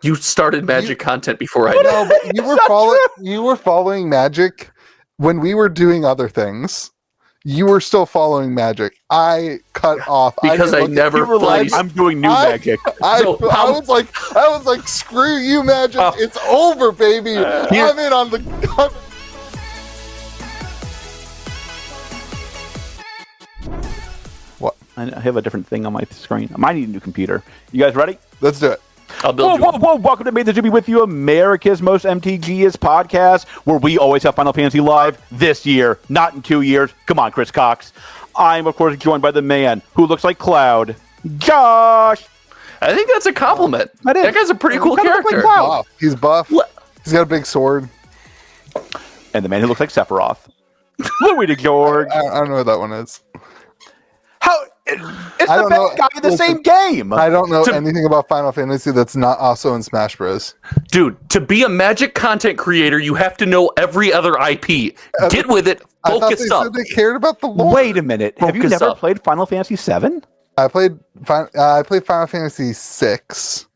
You started Magic content before I did. No, but you were following Magic when we were doing other things. You were still following Magic. I cut off because I never played. I'm doing new Magic. I was like, screw you, Magic. It's over, baby. I'm in on the. What? I have a different thing on my screen. I might need a new computer. You guys ready? Let's do it. I'll build you. Whoa. Welcome to MTZBWY with you, America's most MTGs podcast, where we always have Final Fantasy live this year, not in 2 years. Come on, Chris Cox. I'm, of course, joined by the man who looks like Cloud, Josh. I think that's a compliment. That guy's a pretty cool character. Like he's buff. He's got a big sword. And the man who looks like Sephiroth, Louis DeGeorge. I don't know what that one is. How? It's the best guy in the same game. I don't know anything about Final Fantasy that's not also in Smash Bros. Dude, to be a Magic content creator, you have to know every other IP. Get with it. Focus up. Said they cared about the lore. Wait a minute. Have you never played Final Fantasy VII? I played Final Fantasy 6,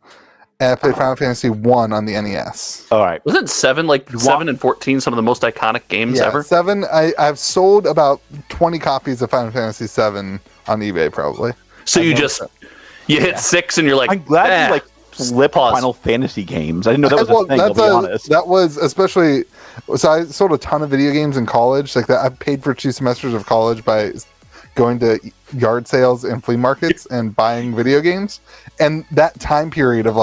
and I played Final Fantasy 1 on the NES. All right. Wasn't 7 7 and 14 some of the most iconic games ever? 7. I've sold about 20 copies of Final Fantasy 7 on eBay, probably. So you hit 6 and you're like, I'm glad you flip Final Fantasy games. I didn't know that was a thing, I'll be honest. That was especially, so I sold a ton of video games in college. Like that, I paid for 2 semesters of college by going to yard sales and flea markets and buying video games. And that time period of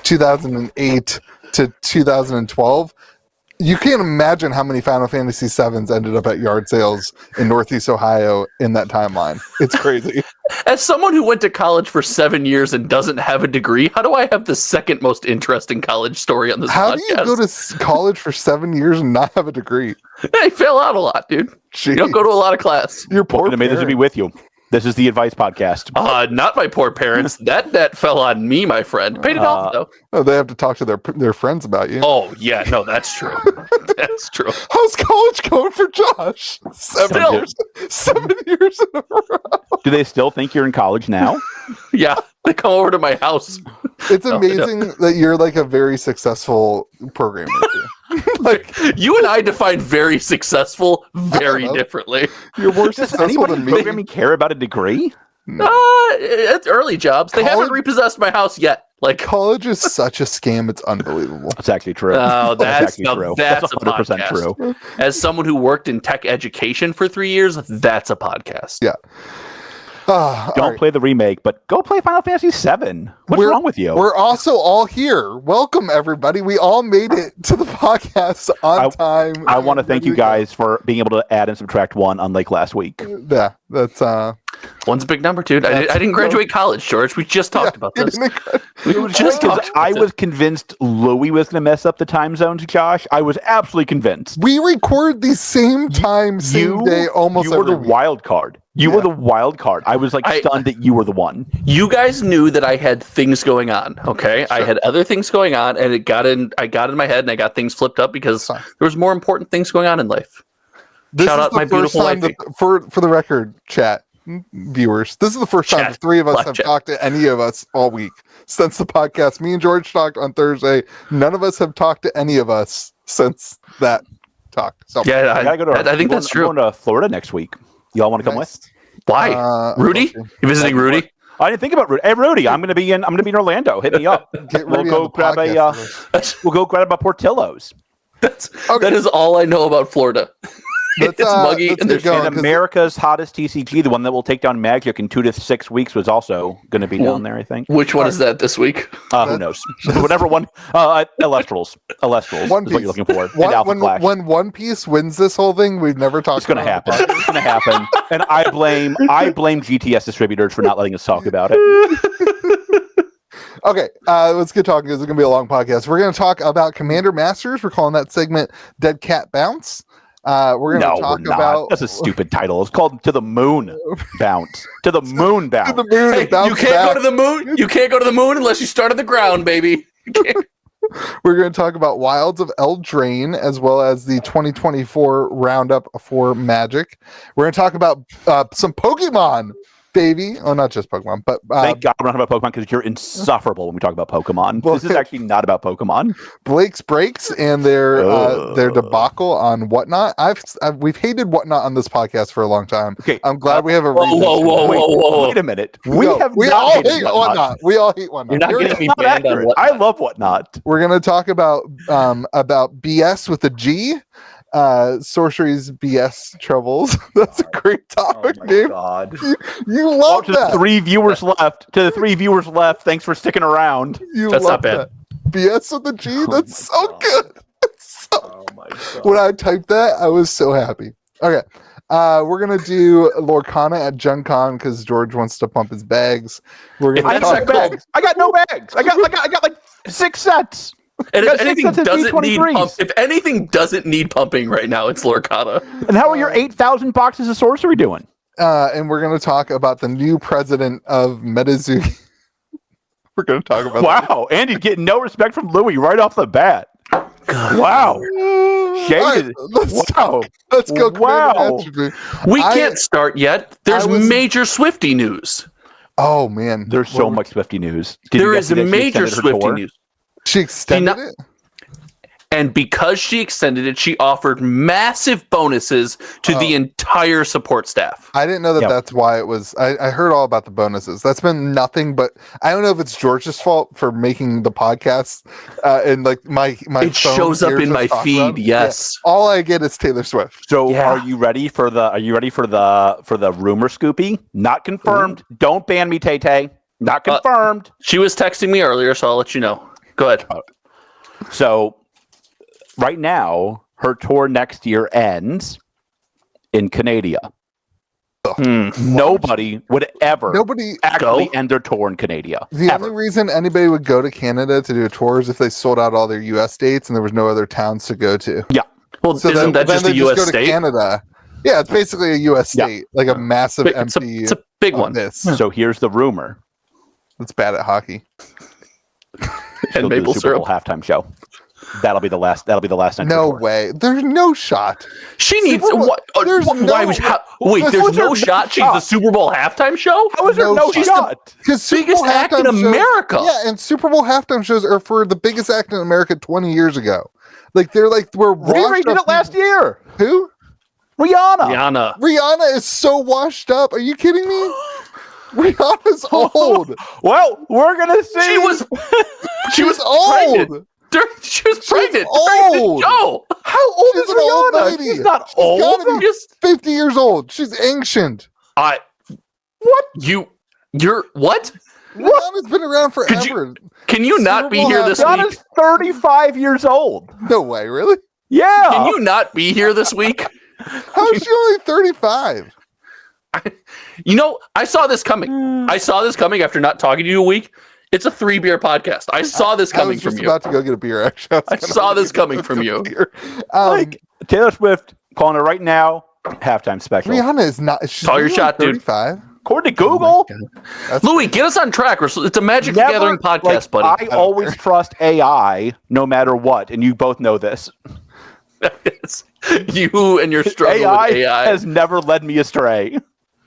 2008 to 2012, you can't imagine how many Final Fantasy 7s ended up at yard sales in Northeast Ohio in that timeline. It's crazy. As someone who went to college for 7 years and doesn't have a degree, how do I have the second most interesting college story on this podcast? How do you go to college for 7 years and not have a degree? I fail out a lot, dude. Jeez. You don't go to a lot of class. You're poor. May this be with you. This is the advice podcast. Not my poor parents. That fell on me, my friend. Paid it off, though. Oh, they have to talk to their friends about you. Oh, yeah. No, that's true. That's true. How's college going for Josh? 7 years. 7 years in a row. Do they still think you're in college now? Yeah. They come over to my house. It's amazing that you're a very successful programmer. You and I define very successful very differently. You're more successful than me. Programming care about a degree? No. It's early jobs. They haven't repossessed my house yet. College is such a scam. It's unbelievable. That's actually true. Oh, that's actually true. That's 100% true. As someone who worked in tech education for 3 years, that's a podcast. Yeah. Don't play the remake, but go play Final Fantasy VII. What's wrong with you? We're also all here. Welcome, everybody. We all made it to the podcast on time. I want to thank you guys for being able to add and subtract 1 unlike last week. Yeah, that's... 1's a big number, dude. I didn't graduate college, George. We just talked about this. I was convinced Louis was going to mess up the time zones, Josh. I was absolutely convinced. We record the same time, same day, almost every week. You were the wild card. You were the wild card. I was stunned that you were the one. You guys knew that I had things going on, okay? Sure. I had other things going on, and I got in my head, and I got things flipped up because there was more important things going on in life. Shout out my beautiful wife. For the record, chat viewers, this is the first time the 3 of us have talked to any of us all week since the podcast. Me and George talked on Thursday. None of us have talked to any of us since that talk. So yeah, I think that's true. I'm going to Florida next week. Y'all want to come with? Why? Rudy? You visiting Rudy? I didn't think about Rudy. Hey, Rudy, I'm going to be in Orlando. Hit me up. We'll go grab a Portillo's. That is all I know about Florida. It's muggy and there's America's hottest TCG, the one that will take down Magic in 2 to 6 weeks, was also going to be down there, I think. Which one is that this week? Who knows? Whatever one. Elestrals. One is what you're looking for. When One Piece wins this whole thing, we've never talked about it. It's going to happen. And I blame GTS distributors for not letting us talk about it. Okay, let's get talking because it's going to be a long podcast. We're going to talk about Commander Masters. We're calling that segment Dead Cat Bounce. We're going to talk about... That's a stupid title. It's called To the Moon Bounce. To the Moon Bounce. To the moon and bounce. You can't go to the moon. You can't go to the moon unless you start on the ground, baby. We're going to talk about Wilds of Eldraine as well as the 2024 roundup for Magic. We're going to talk about some Pokemon. baby. Oh, not just Pokemon, but Thank God we're not about Pokemon because you're insufferable when we talk about Pokemon. Well, This is actually not about Pokemon. Blake's Breaks and their debacle on Whatnot. We've hated Whatnot on this podcast for a long time. Okay, I'm glad we have a reason. Wait a minute. We all hate Whatnot. We all hate Whatnot. You're not getting me banned on Whatnot. I love Whatnot. We're gonna talk about BS with a G. Sorcery's BS troubles. That's a great topic, Dave. God. You love to that. the 3 viewers left. To the 3 viewers left. Thanks for sticking around. That's not bad. That. BS with a G. That's so God. good. Oh my God. When I typed that, I was so happy. Okay. We're gonna do Lorcana at Gen Con because George wants to pump his bags. We're gonna I have no bags. I got no bags. I got like 6 sets. And Got if anything six sets of doesn't need D23s. if anything doesn't need pumping right now, it's Lorcana. And how are your 8,000 boxes of sorcery doing? and we're gonna talk about the new president of MTZBWY. We're gonna talk about Wow, Andy's getting no respect from Louis right off the bat. Wow. Shade. Wow. Let's go. Wow. We can't start yet. There's major Swifty news. Oh man, There's so much Swifty news. There is major Swifty news. She extended it? And because she extended it, she offered massive bonuses to the entire support staff. I didn't know that that's why it was. I heard all about the bonuses. That's been nothing but, I don't know if it's George's fault for making the podcast and like my it shows up in my feed. Yes. Yeah. All I get is Taylor Swift. So are you ready for the rumor scoopy? Not confirmed. Ooh. Don't ban me, Tay-Tay. Not confirmed. She was texting me earlier, so I'll let you know. Go ahead. So right now, her tour next year ends in Canada. Nobody would ever actually end their tour in Canada. The only reason anybody would go to Canada to do a tour is if they sold out all their U.S. states and there was no other towns to go to. Yeah. Well, so isn't that just a U.S. state? Canada. Yeah, it's basically a U.S. state, like a massive empty. It's a big one. So here's the rumor. It's bad at hockey. And maple Super syrup Bowl halftime show. That'll be the last. No way. There's no shot. She needs. What? There's no shot. She's the Super Bowl halftime show. How is there no shot? Because biggest act in America. Yeah, and Super Bowl halftime shows are for the biggest act in America 20 years ago. Like we're Riri did it last year. Who? Rihanna is so washed up. Are you kidding me? Rihanna's old. Well, we're gonna see. She was old. She was pregnant. Old. How old is Rihanna? Old lady. She's not old. She's 50 years old. She's ancient. What? You're what? Rihanna's been around forever. Can you not be here this week? Rihanna's 35 years old. No way, really? Yeah. Can you not be here this week? How is she only 35? I saw this coming. I saw this coming after not talking to you a week. It's a 3-beer podcast. I saw this coming from you. I was just about to go get a beer, actually. I saw this coming from you. Taylor Swift, calling her right now, halftime special. Rihanna is not. She's call your shot, 35. Dude. According to Google. Louis, get us on track. It's a Magicthegathering podcast, buddy. I always trust AI no matter what, and you both know this. You and your struggle with AI has never led me astray.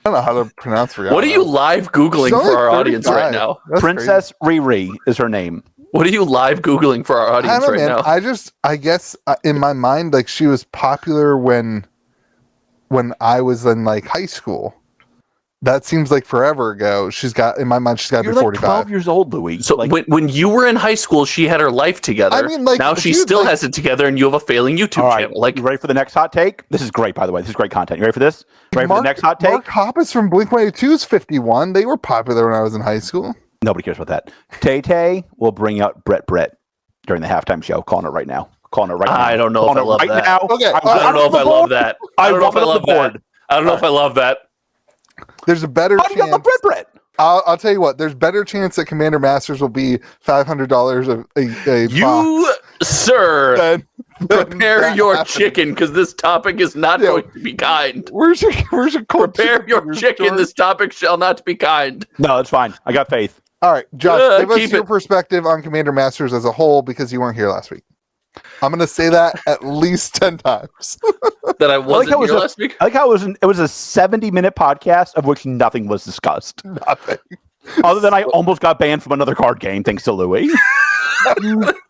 I don't know how to pronounce Rihanna. What are you live Googling for our audience right now? That's Princess Riri is her name. What are you live Googling for our audience right now? I guess in my mind, like she was popular when I was in like high school. That seems like forever ago. In my mind, she's got to be 45. 12 years old, Louis. So when you were in high school, she had her life together. I mean, like, now she still has it together, and you have a failing YouTube channel. Like, you ready for the next hot take? This is great, by the way. This is great content. You ready for this? Ready for the next hot take? Mark Hoppus from Blink-182 is 51. They were popular when I was in high school. Nobody cares about that. Tay-Tay will bring out Brett during the halftime show. Calling it right now. I don't know if I love that. Now. Okay, I don't know if I love that. I don't know if I love that. I don't know if I love that. There's a better chance. You got the Brett? I'll tell you what. There's better chance that Commander Masters will be $500 a box. Sir, prepare your happening. chicken because this topic is not going to be kind. Where's your prepare your chicken? George? This topic shall not be kind. No, it's fine. I got faith. All right, Josh, give us your perspective on Commander Masters as a whole because you weren't here last week. I'm going to say that at least 10 times. that I wasn't here last week. I like how it was a 70-minute podcast of which nothing was discussed. Nothing. Other than I almost got banned from another card game, thanks to Louis.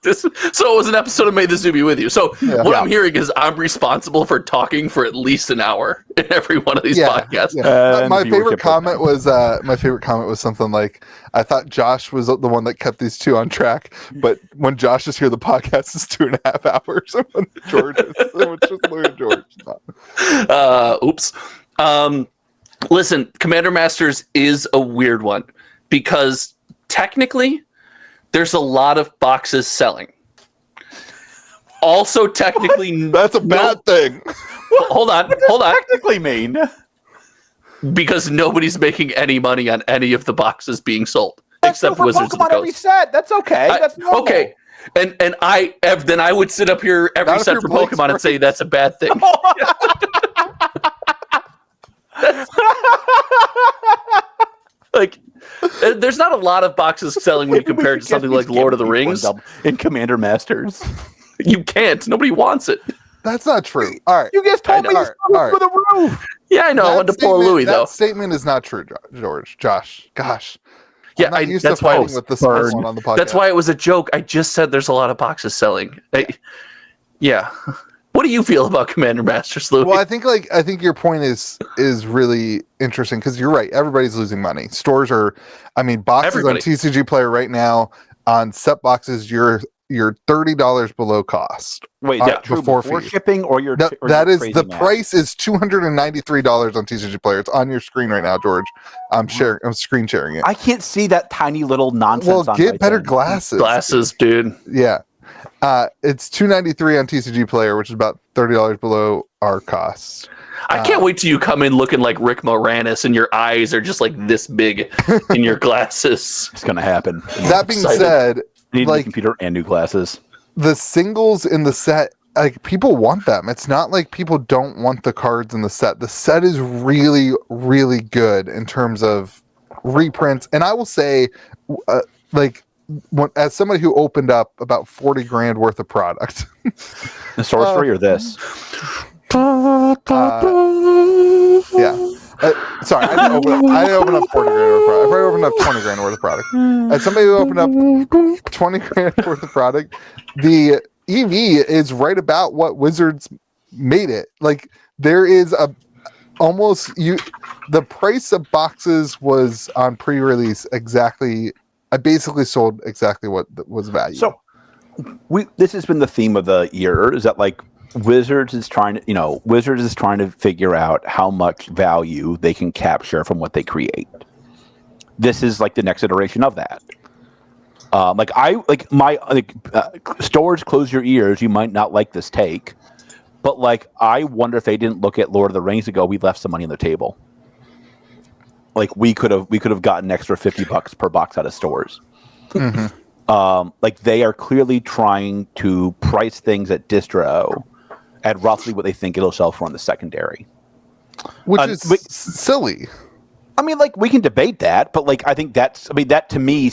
So it was an episode of May This Be With You. So what I'm hearing is I'm responsible for talking for at least an hour in every one of these podcasts. Yeah. My favorite comment was something like, I thought Josh was the one that kept these two on track, but when Josh is here, the podcast is 2.5 hours. And when George is, it's just Louis and George. Oops. Listen, Commander Masters is a weird one because technically there's a lot of boxes selling. Also, technically, that's a bad thing. Hold on. Technically mean? Because nobody's making any money on any of the boxes being sold except Wizards of the Coast. Every set. That's okay. That's normal. Okay. And then I would sit up here every set for Pokemon and say that's a bad thing. Like, there's not a lot of boxes selling when you compare it to something like Lord of the Rings in Commander Masters. You can't. Nobody wants it. That's not true. All right. You guys told me for the roof. Yeah, I know. I wanted to pull a Louis, though. That statement is not true, Josh. Gosh. Yeah, that's why it was with the first one on the podcast. That's why it was a joke. I just said there's a lot of boxes selling. Yeah. What do you feel about Commander Masters, Louis? Well, I think your point is really interesting because you're right. Everybody's losing money. Stores are, boxes on TCG Player right now on set boxes. You're $30 below cost. Wait, before shipping or your price is $293 on TCG Player. It's on your screen right now, George. I'm screen sharing it. I can't see that tiny little nonsense. Well, get better glasses. Glasses, dude. Yeah. It's $293 on TCG Player, which is about $30 below our costs. I can't wait till you come in looking like Rick Moranis and your eyes are just like this big in your glasses. It's gonna happen. That being said, I need a new computer and new glasses. The singles in the set, like, people want them. It's not like people don't want the cards in the set. The set is really, really good in terms of reprints. And I will say, as somebody who opened up about 40 grand worth of product, the sorcery or this? Sorry, I didn't open up 40 grand worth of product. If I opened up 20 grand worth of product, as somebody who opened up 20 grand worth of product, the EV is right about what Wizards made it. Like, there is the price of boxes was on pre-release exactly. I basically sold exactly what was value. So this has been the theme of the year, is that like Wizards is trying to figure out how much value they can capture from what they create. This is like the next iteration of that. Stores, close your ears. You might not like this take, but like, I wonder if they didn't look at Lord of the Rings and go, we left some money on the table. Like, we could have gotten extra $50 per box out of stores. Mm-hmm. Like, they are clearly trying to price things at distro at roughly what they think it'll sell for on the secondary, which is silly. I mean, like, we can debate that, but like, I think that to me,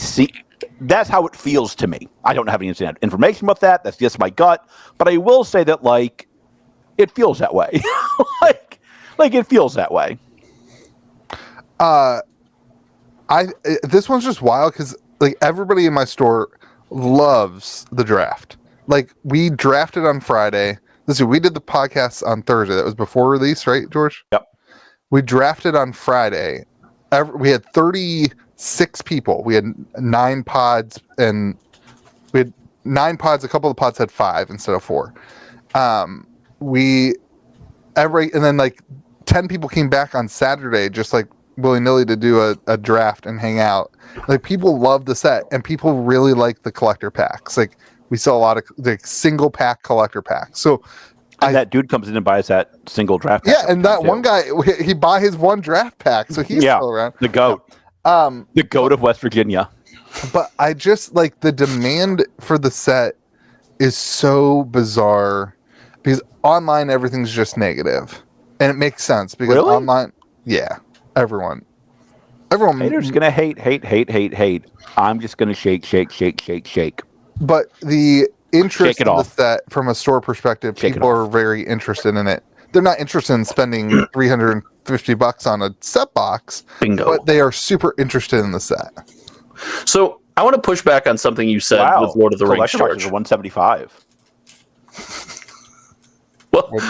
that's how it feels to me. I don't have any information about that. That's just my gut. But I will say that, like, it feels that way. like it feels that way. This one's just wild because, like, everybody in my store loves the draft. Like, we drafted on Friday. Listen, we did the podcast on Thursday. That was before release, right, George? Yep. We drafted on Friday. We had 36 people. We had 9 pods, and we had 9 pods. A couple of pods had 5 instead of 4. And then like 10 people came back on Saturday, just like willy-nilly to do a draft and hang out. Like, people love the set, and people really like the collector packs. Like, we sell a lot of like single pack collector packs. So that dude comes in and buys that single draft pack. Yeah, and that one guy, he bought his one draft pack, so he's still around. The GOAT. The GOAT of West Virginia. But I just, like, the demand for the set is so bizarre because online everything's just negative. And it makes sense because online, everyone haters gonna hate. I'm just gonna shake. But the interest in the set from a store perspective, people are very interested in it. they're not interested in spending $350 on a set box. Bingo. But they are super interested in the set. So I want to push back on something you said with Lord of the Rings, George. $175. Well, What's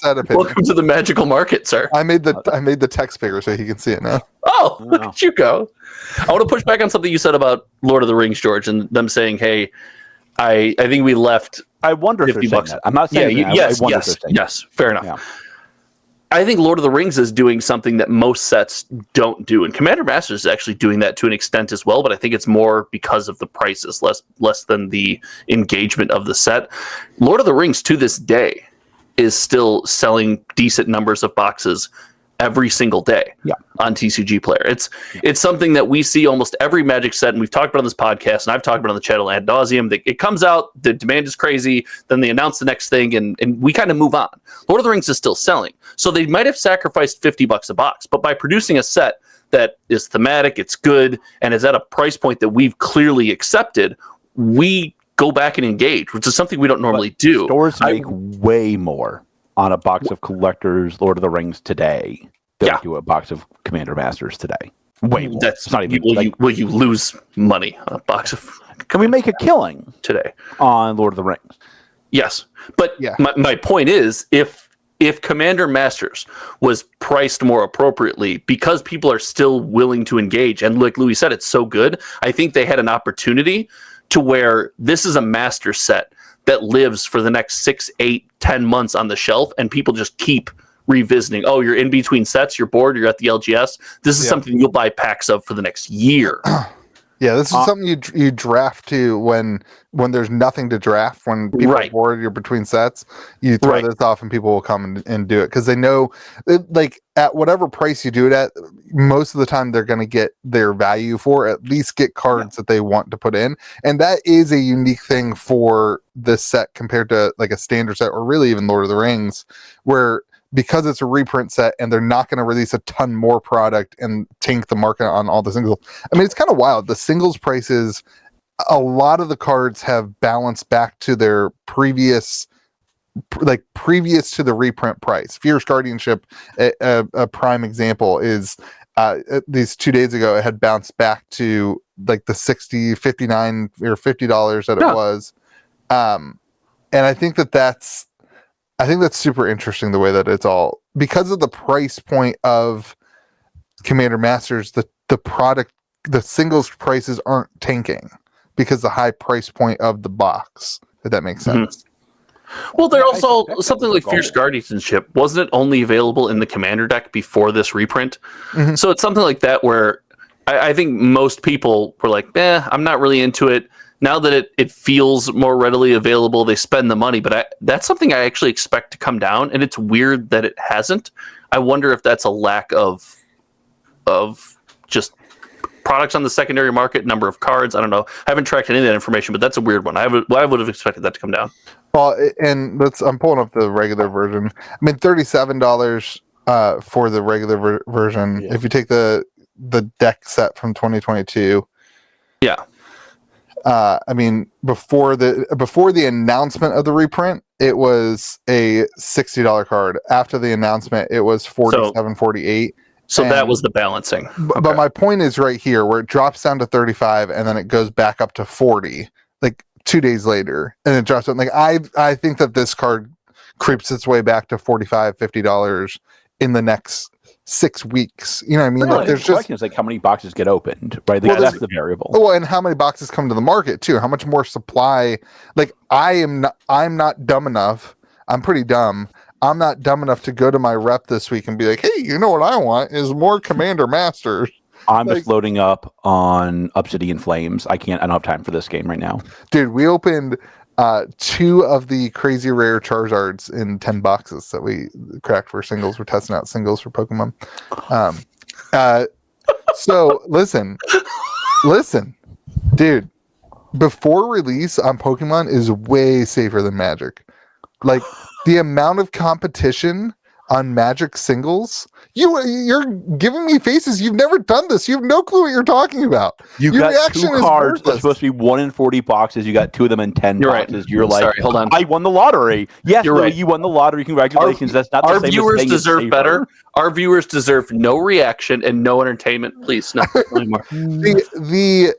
that opinion? Welcome to the magical market, sir. I made the text bigger so he can see it now. Oh, look at you go. I want to push back on something you said about Lord of the Rings, George, and them saying, hey, I think we left. I wonder if they're saying that. I'm not saying yes, fair enough. Yeah. I think Lord of the Rings is doing something that most sets don't do, and Commander Masters is actually doing that to an extent as well. But I think it's more because of the prices, less than the engagement of the set. Lord of the Rings to this day is still selling decent numbers of boxes every single day on TCG Player. It's something that we see almost every Magic set, and we've talked about on this podcast, and I've talked about on the channel ad nauseum. It comes out, the demand is crazy, then they announce the next thing, and we kind of move on. Lord of the Rings is still selling. So they might have sacrificed $50 a box, but by producing a set that is thematic, it's good, and is at a price point that we've clearly accepted, we go back and engage, which is something we don't normally do. Stores make way more on a box of collectors Lord of the Rings today than we do a box of Commander Masters today. Way more. That's not even. Will you lose money on a box of? Can we make a killing today on Lord of the Rings? Yes, but my point is, if Commander Masters was priced more appropriately, because people are still willing to engage, and like Louis said, it's so good. I think they had an opportunity to where this is a master set that lives for the next 6, 8, 10 months on the shelf, and people just keep revisiting. Oh, you're in between sets, you're bored, you're at the LGS. This is something you'll buy packs of for the next year. Yeah, this is something you draft to when there's nothing to draft. When people are bored, you're between sets. You throw this off, and people will come and do it because they know, like, at whatever price you do it at, most of the time they're going to get their value for, at least get cards that they want to put in, and that is a unique thing for this set compared to like a standard set or really even Lord of the Rings, where because it's a reprint set and they're not going to release a ton more product and tank the market on all the singles. I mean, it's kind of wild. The singles prices, a lot of the cards have balanced back to their previous to the reprint price. Fierce Guardianship, a prime example, is these 2 days ago, it had bounced back to like the $60, $59 or $50 that it was. And I think that's super interesting, the way that it's all, because of the price point of Commander Masters, the product, the singles prices aren't tanking because the high price point of the box, if that makes sense. Well, they're also something like Fierce Guardianship. Wasn't it only available in the Commander deck before this reprint? So it's something like that where I think most people were like, I'm not really into it. Now that it feels more readily available, they spend the money. But that's something I actually expect to come down, and it's weird that it hasn't. I wonder if that's a lack of just products on the secondary market, number of cards. I don't know. I haven't tracked any of that information, but that's a weird one. I would have expected that to come down. Well, and I'm pulling up the regular version. I mean, $37 for the regular version. Yeah. If you take the deck set from 2022. Yeah. I mean, before the announcement of the reprint, it was a $60 card. After the announcement, it was $47.48. So that was the balancing. But my point is right here, where it drops down to 35 and then it goes back up to 40, like 2 days later, and it drops down. Like I think that this card creeps its way back to $45, $50 in the next 6 weeks. You know what I mean? Like, there's the question is like how many boxes get opened, right? That's the variable. Well, and how many boxes come to the market too? How much more supply? Like I'm not dumb enough. I'm pretty dumb. I'm not dumb enough to go to my rep this week and be like, hey, you know what I want is more Commander Masters. I'm just loading up on Obsidian Flames. I don't have time for this game right now. Dude, we opened 2 of the crazy rare Charizards in 10 boxes that we cracked for singles. We're testing out singles for Pokemon. So listen, dude, before release on Pokemon is way safer than Magic. Like the amount of competition on Magic singles. You're giving me faces. You've never done this. You have no clue what you're talking about. You Your got reaction two is cards that's worthless. supposed to be 1 in 40 boxes. You got 2 of them in 10 You're right. boxes. You're like, Sorry, hold on. I won the lottery. Yes, You're Louis, right. you won the lottery. Congratulations. That's not the Our same viewers as saying it's deserve safer. better. Our viewers deserve no reaction and no entertainment. Please, not anymore. The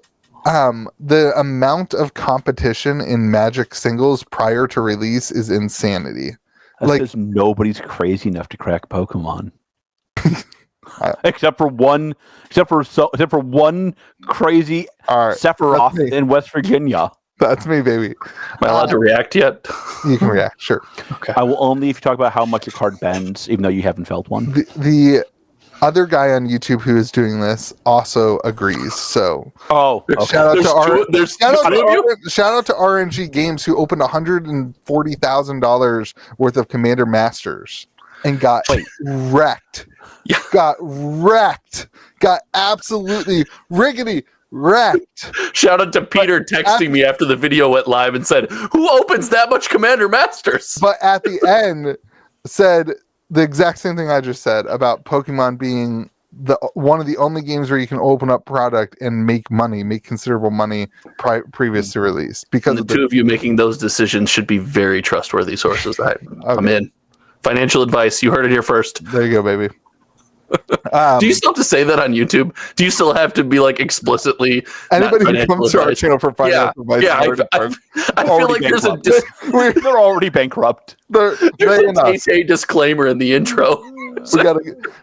amount of competition in Magic singles prior to release is insanity. That's Like- because nobody's crazy enough to crack Pokemon. except for one crazy All right, Sephiroth that's me. in West Virginia. That's me, baby. Am I allowed to react yet? You can react, sure. I will only if you talk about how much your card bends, even though you haven't felt one. The other guy on YouTube who is doing this also agrees. So Oh, okay. shout out There's shout out to RNG Games who opened $140,000 worth of Commander Masters and got wrecked. Yeah. Got wrecked. Got absolutely riggedy wrecked. Shout out to Peter texting me after the video went live and said, "Who opens that much Commander Masters?" But at the end said the exact same thing I just said about Pokemon being one of the only games where you can open up product and make considerable money previous to release. Because And the two of you making those decisions should be very trustworthy sources. I'm in. Financial advice. You heard it here first. There you go, baby. Do you still have to say that on YouTube? Do you still have to be like explicitly? Anybody not who financial comes to our advice? channel for financial advice, Yeah, is I feel like there's a They're already bankrupt. there's a Tay-Tay disclaimer in the intro.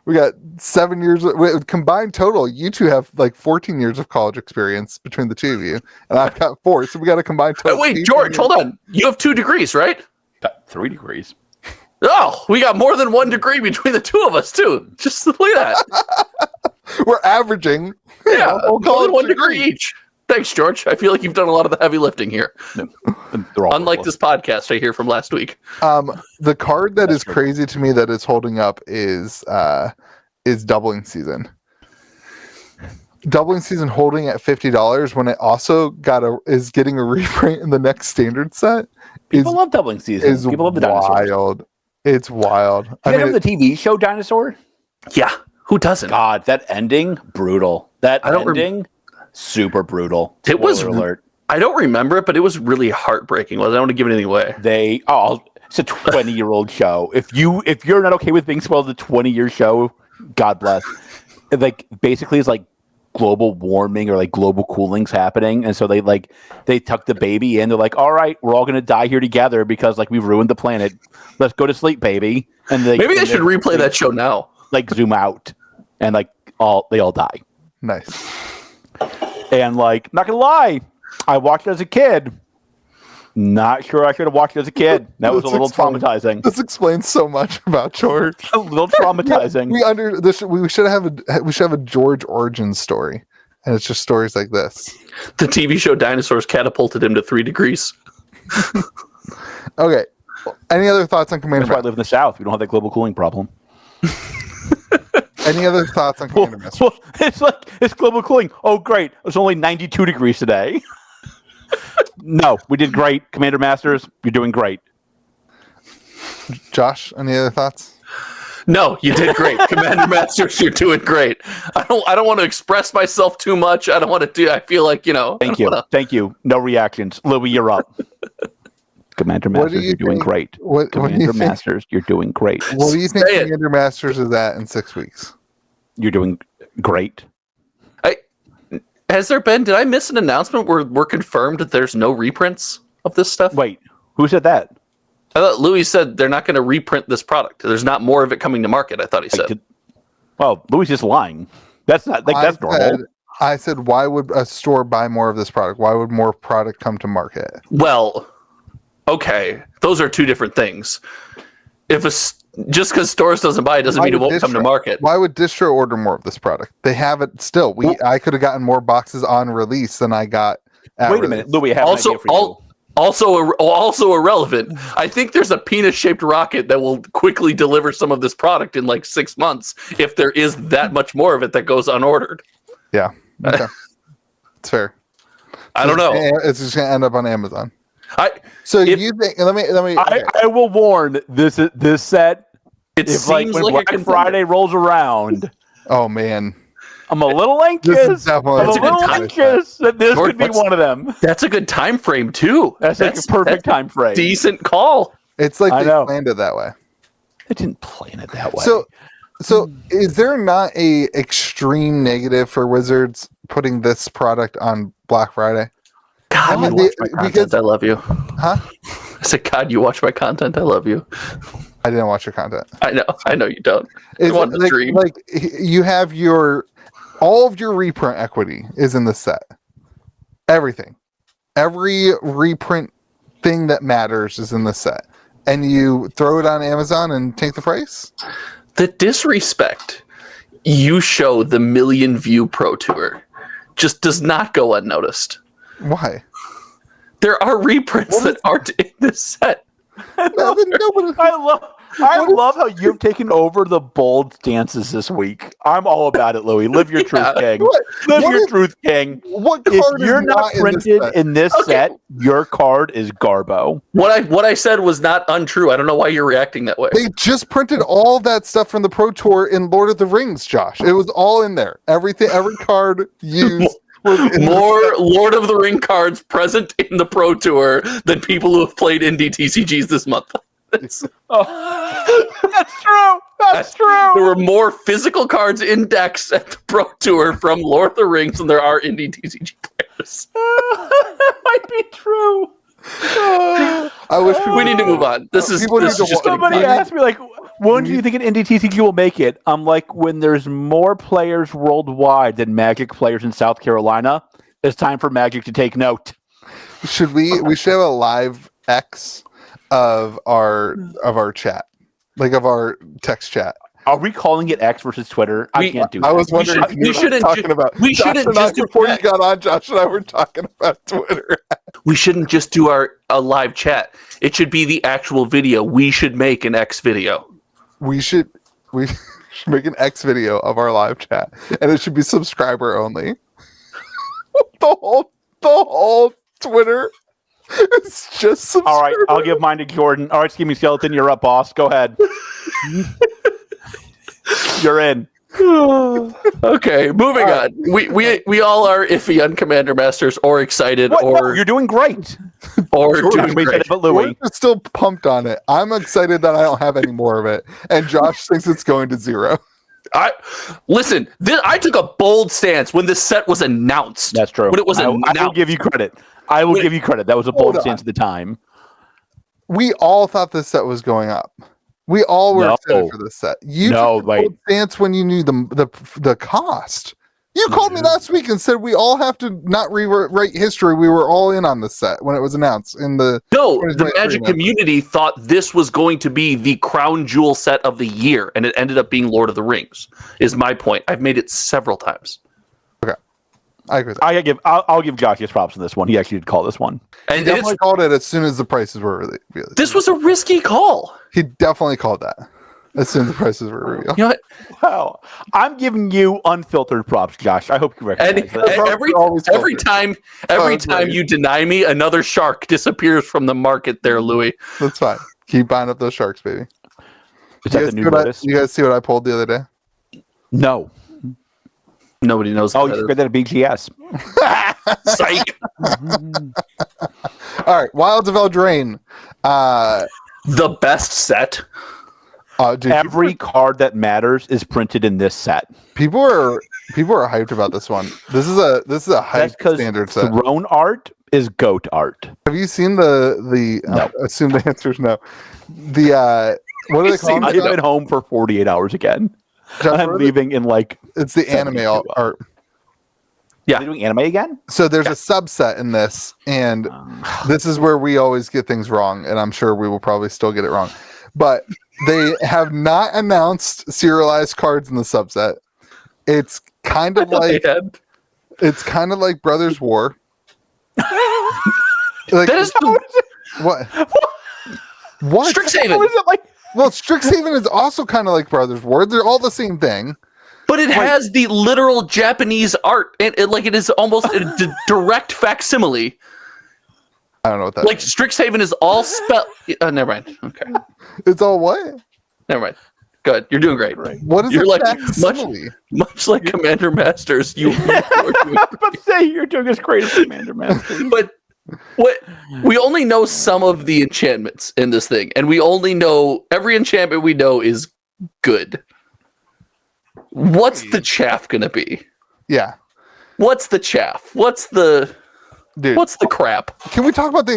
we got 7 years combined total. You two have like 14 years of college experience between the two of you, and I've got 4. So we got a combined total. Wait, George, hold on. You have 2 degrees, right? 3 degrees. Oh, we got more than 1 degree between the two of us too. Just look at that. We're averaging. Yeah, we'll call more it than 1 degree each. Thanks, George. I feel like you've done a lot of the heavy lifting here. They're all Unlike this podcast I hear from last week. The card that is crazy to me that is holding up is Doubling Season. Doubling Season holding at $50 when it also is getting a reprint in the next standard set. People love Doubling Season. People love the dinosaurs. Wild. It's wild. I mean, the TV show Dinosaur? Yeah, who doesn't? God, that ending, brutal. Super brutal. It was Spoiler alert. I don't remember it, but it was really heartbreaking. I don't want to give anything away. It's a 20-year-old show. If you're not okay with being spoiled a 20-year show, God bless. Basically it's like global warming or like global cooling's happening, and so they tuck the baby in. They're like, all right, we're all gonna die here together because like we've ruined the planet. Let's go to sleep, baby. And maybe they should replay that show now. Like zoom out and they all die. Nice. And like, not gonna lie, I watched it as a kid. Not sure I should have watched it as a kid. That was a little traumatizing. This explains so much about George. A little traumatizing. We should have a George origin story, and it's just stories like this. The TV show Dinosaurs catapulted him to 3 degrees. Okay. Any other thoughts on Commander? That's why I live in the South. We don't have that global cooling problem. Any other thoughts on Commander Masters? Well, it's global cooling. Oh, great! It's only 92 degrees today. No, we did great, Commander Masters. You're doing great. Josh, any other thoughts? No, you did great, Commander Masters. You're doing great. I don't want to express myself too much. I don't want to do. I feel like Thank you. No reactions, Louis. You're up. Commander Masters, you're doing great. Commander Masters, you're doing great. What do you think Commander Masters is at in 6 weeks? You're doing great. Did I miss an announcement where we're confirmed that there's no reprints of this stuff? Wait, who said that? I thought Louis said they're not going to reprint this product. There's not more of it coming to market. I thought he said. Well, Louis is just lying. That's not that's normal. I said, why would a store buy more of this product? Why would more product come to market? Well, okay, those are two different things. Just because stores doesn't buy it doesn't mean it won't come to market. Why would Distro order more of this product? They have it still. I could have gotten more boxes on release than I got. Wait a minute, Louis. I have an idea for you. Also irrelevant. I think there's a penis-shaped rocket that will quickly deliver some of this product in like 6 months if there is that much more of it that goes unordered. Yeah, okay. It's fair. I don't know. It's just gonna end up on Amazon. You think? You think? Let me. I will warn. This set It If seems when like Black a contender. Friday rolls around, Oh man, I'm a little This anxious. is definitely I'm a That's a good little time. anxious that this George, could be what's- one of them. That's a good time frame too. That's like a perfect time frame. Decent call. it's like I they know. planned it that way. They didn't plan it that way. So is there not a extreme negative for Wizards putting this product on Black Friday? God, I mean, you watch my content. because- I love you. Huh? I said, God, you watch my content. I love you. I didn't watch your content. I know you don't. Is I want to it dream. like you have all of your reprint equity is in the set. Everything. Every reprint thing that matters is in the set. And you throw it on Amazon and take the price? The disrespect you show the million view Pro Tour just does not go unnoticed. Why? There are reprints that aren't in this set. Nobody. I love how you've taken over the bold stances this week. I'm all about it, Louis. Live your truth, King. Live What your is- truth, King. What If card you're is not in this printed set? in this Okay. set, your card is Garbo. What I said was not untrue. I don't know why you're reacting that way. They just printed all that stuff from the Pro Tour in Lord of the Rings, Josh. It was all in there. Everything, every card used was in this More set. Lord of the Ring cards present in the Pro Tour than people who have played indie TCGs this month. Oh, that's true. That's true. There were more physical cards in decks at the Pro Tour from Lord of the Rings than there are indie TCG players. That might be true. I wish people We need to move on. This is People need this to is just wa- getting Somebody we need- asked me, like, when do you think an indie TCG will make it? I'm like, when there's more players worldwide than Magic players in South Carolina, it's time for Magic to take note. we should have a live X of our chat, like of our text chat. Are we calling it X versus Twitter? I We- can't do I that. was wondering should- if we you were shouldn't talking ju- about. we Josh shouldn't and I, just do- before you got on. Josh and I were talking about Twitter. We shouldn't just do a live chat. It should be the actual video. We should make an X video. We should make an X video of our live chat, and it should be subscriber only. the whole Twitter is just subscriber. All right, I'll give mine to Jordan. All right, Scheme Skeleton, you're up, boss. Go ahead. You're in. Okay, moving on. We all are iffy on Commander Masters or excited What? No, or you're doing great. doing Jordan, we said great. it, but Louis. We're still pumped on it. I'm excited that I don't have any more of it, and Josh thinks it's going to 0. Listen. I took a bold stance when this set was announced. That's true. When it was I will announced. give you credit. I will give you credit. That was a bold Hold stance at the time. We all thought this set was going up. We all were No. excited for this set. You No, took a wait. bold stance when you knew the cost. You called me last week and said we all have to not rewrite history. We were all in on the set when it was announced in the. No, What is the my Magic agreement? community thought this was going to be the crown jewel set of the year, and it ended up being Lord of the Rings. Is my point. I've made it several times. I agree with that. I'll give Josh his props on this one. He actually did call this one. He And definitely called it as soon as the prices were revealed. this was a risky call. He definitely called that as soon as the prices were revealed. You know what? Wow. I'm giving you unfiltered props, Josh. I hope you And recognize that. props every are always every filtered. time right. you deny me, another shark disappears from the market. There, Louis. That's fine. Keep buying up those sharks, baby. Is that the new notice? You guys see what I pulled the other day? No. Nobody knows. Oh, what you that spread that at BGS. is. Psych. All right, Wilds of Eldraine. The best set. Dude, Every card that matters is printed in this set. people are hyped about this one. This is a That's hype because standard set. throne art is goat art. Have you seen the? No. I assume the answer is no. The what do they call I've it? been home for 48 hours again. Jeff, I'm what are they- leaving in like. It's the anime 72 art. Yeah. Are they doing anime again? So there's a subset in this, and this is where we always get things wrong, and I'm sure we will probably still get it wrong. But they have not announced serialized cards in the subset. It's kind of like Brothers War. Like, That is the, what? What? Strixhaven. How is it like? Well, Strixhaven is also kind of like Brothers War. They're all the same thing. But it has the literal Japanese art. It is almost a direct facsimile. I don't know what that Like Strixhaven is all spell. Never mind. Okay, It's all what? never mind. Good. You're doing great. What is You're a like facsimile? much like Commander Masters. You I was about to say you're doing as great as Commander Master. but what we only know some of the enchantments in this thing, and we only know every enchantment we know is good. What's the chaff gonna be? Yeah. What's the chaff? What's the crap? Can we talk about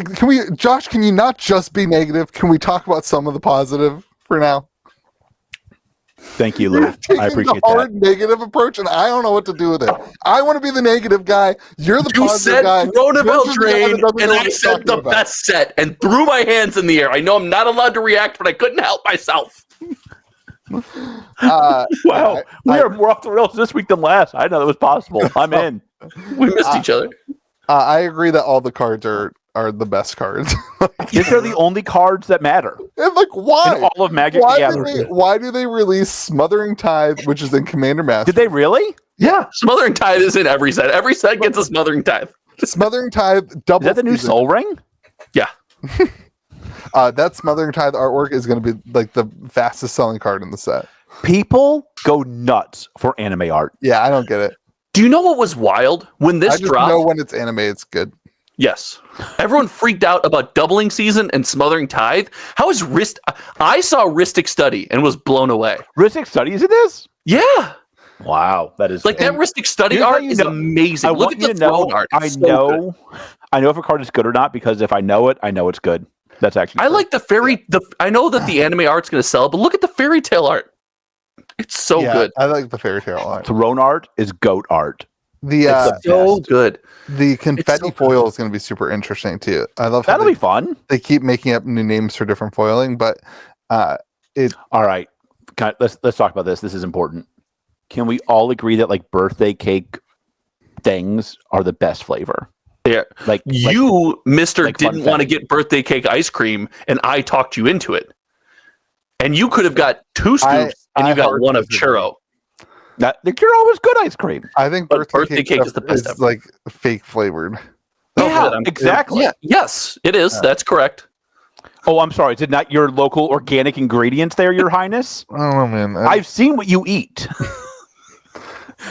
Josh, can you not just be negative? Can we talk about some of the positive for now? Thank you, Lou. Taking I appreciate the hard that. negative approach, and I don't know what to do with it. I want to be the negative guy. You're the You positive said guy. Throne of You're just the guy Eldraine, that doesn't and know I what he's said talking the about. best set, and threw my hands in the air. I know I'm not allowed to react, but I couldn't help myself. Wow, we're more off the rails this week than last. I didn't know that was possible. I'm in. We missed each other. I agree that all the cards are the best cards. These are the only cards that matter And like, why? in all of Magic the Gathering. Why do they release Smothering Tithe, which is in Commander Master? Did they really? Yeah, Smothering Tithe is in every set. Every set gets a Smothering Tithe. Smothering Tithe double. Is that the new season. Soul Ring? Yeah. That Smothering Tithe artwork is going to be like the fastest selling card in the set. People go nuts for anime art. Yeah, I don't get it. Do you know what was wild when this I just dropped? know when it's anime, it's good. Yes. Everyone freaked out about Doubling Season and Smothering Tithe. How is Wrist? I saw Ristic Study and was blown away. Ristic Studies in this? Yeah. Wow, that is Like that Ristic Study here's how art you is know- amazing. I Look want at you the to know. throne art. I It's so good. know. I know if a card is good or not because if I know it, I know it's good. That's actually. I true. like the fairy. I know that the anime art's going to sell, but look at the fairy tale art. It's so good. I like the fairy tale art. Throne art is goat art. The It's so good. the confetti so foil is going to be super interesting too. I love how That'll be fun. they keep making up new names for different foiling, but All right, let's talk about this. This is important. Can we all agree that like birthday cake things are the best flavor? Yeah. Like You, Mister, like didn't want to funfetti. get birthday cake ice cream, and I talked you into it. And you could have got 2 scoops, and I you got hard 1 of disagree. churro. the Kuro was good ice cream. I think But birthday cake is the best is ever. like fake flavored. Yeah, good. exactly. Yeah, yes, it is. That's correct. Oh, I'm sorry. Is it not your local organic ingredients there, Your Highness? I don't know, man. I've seen what you eat.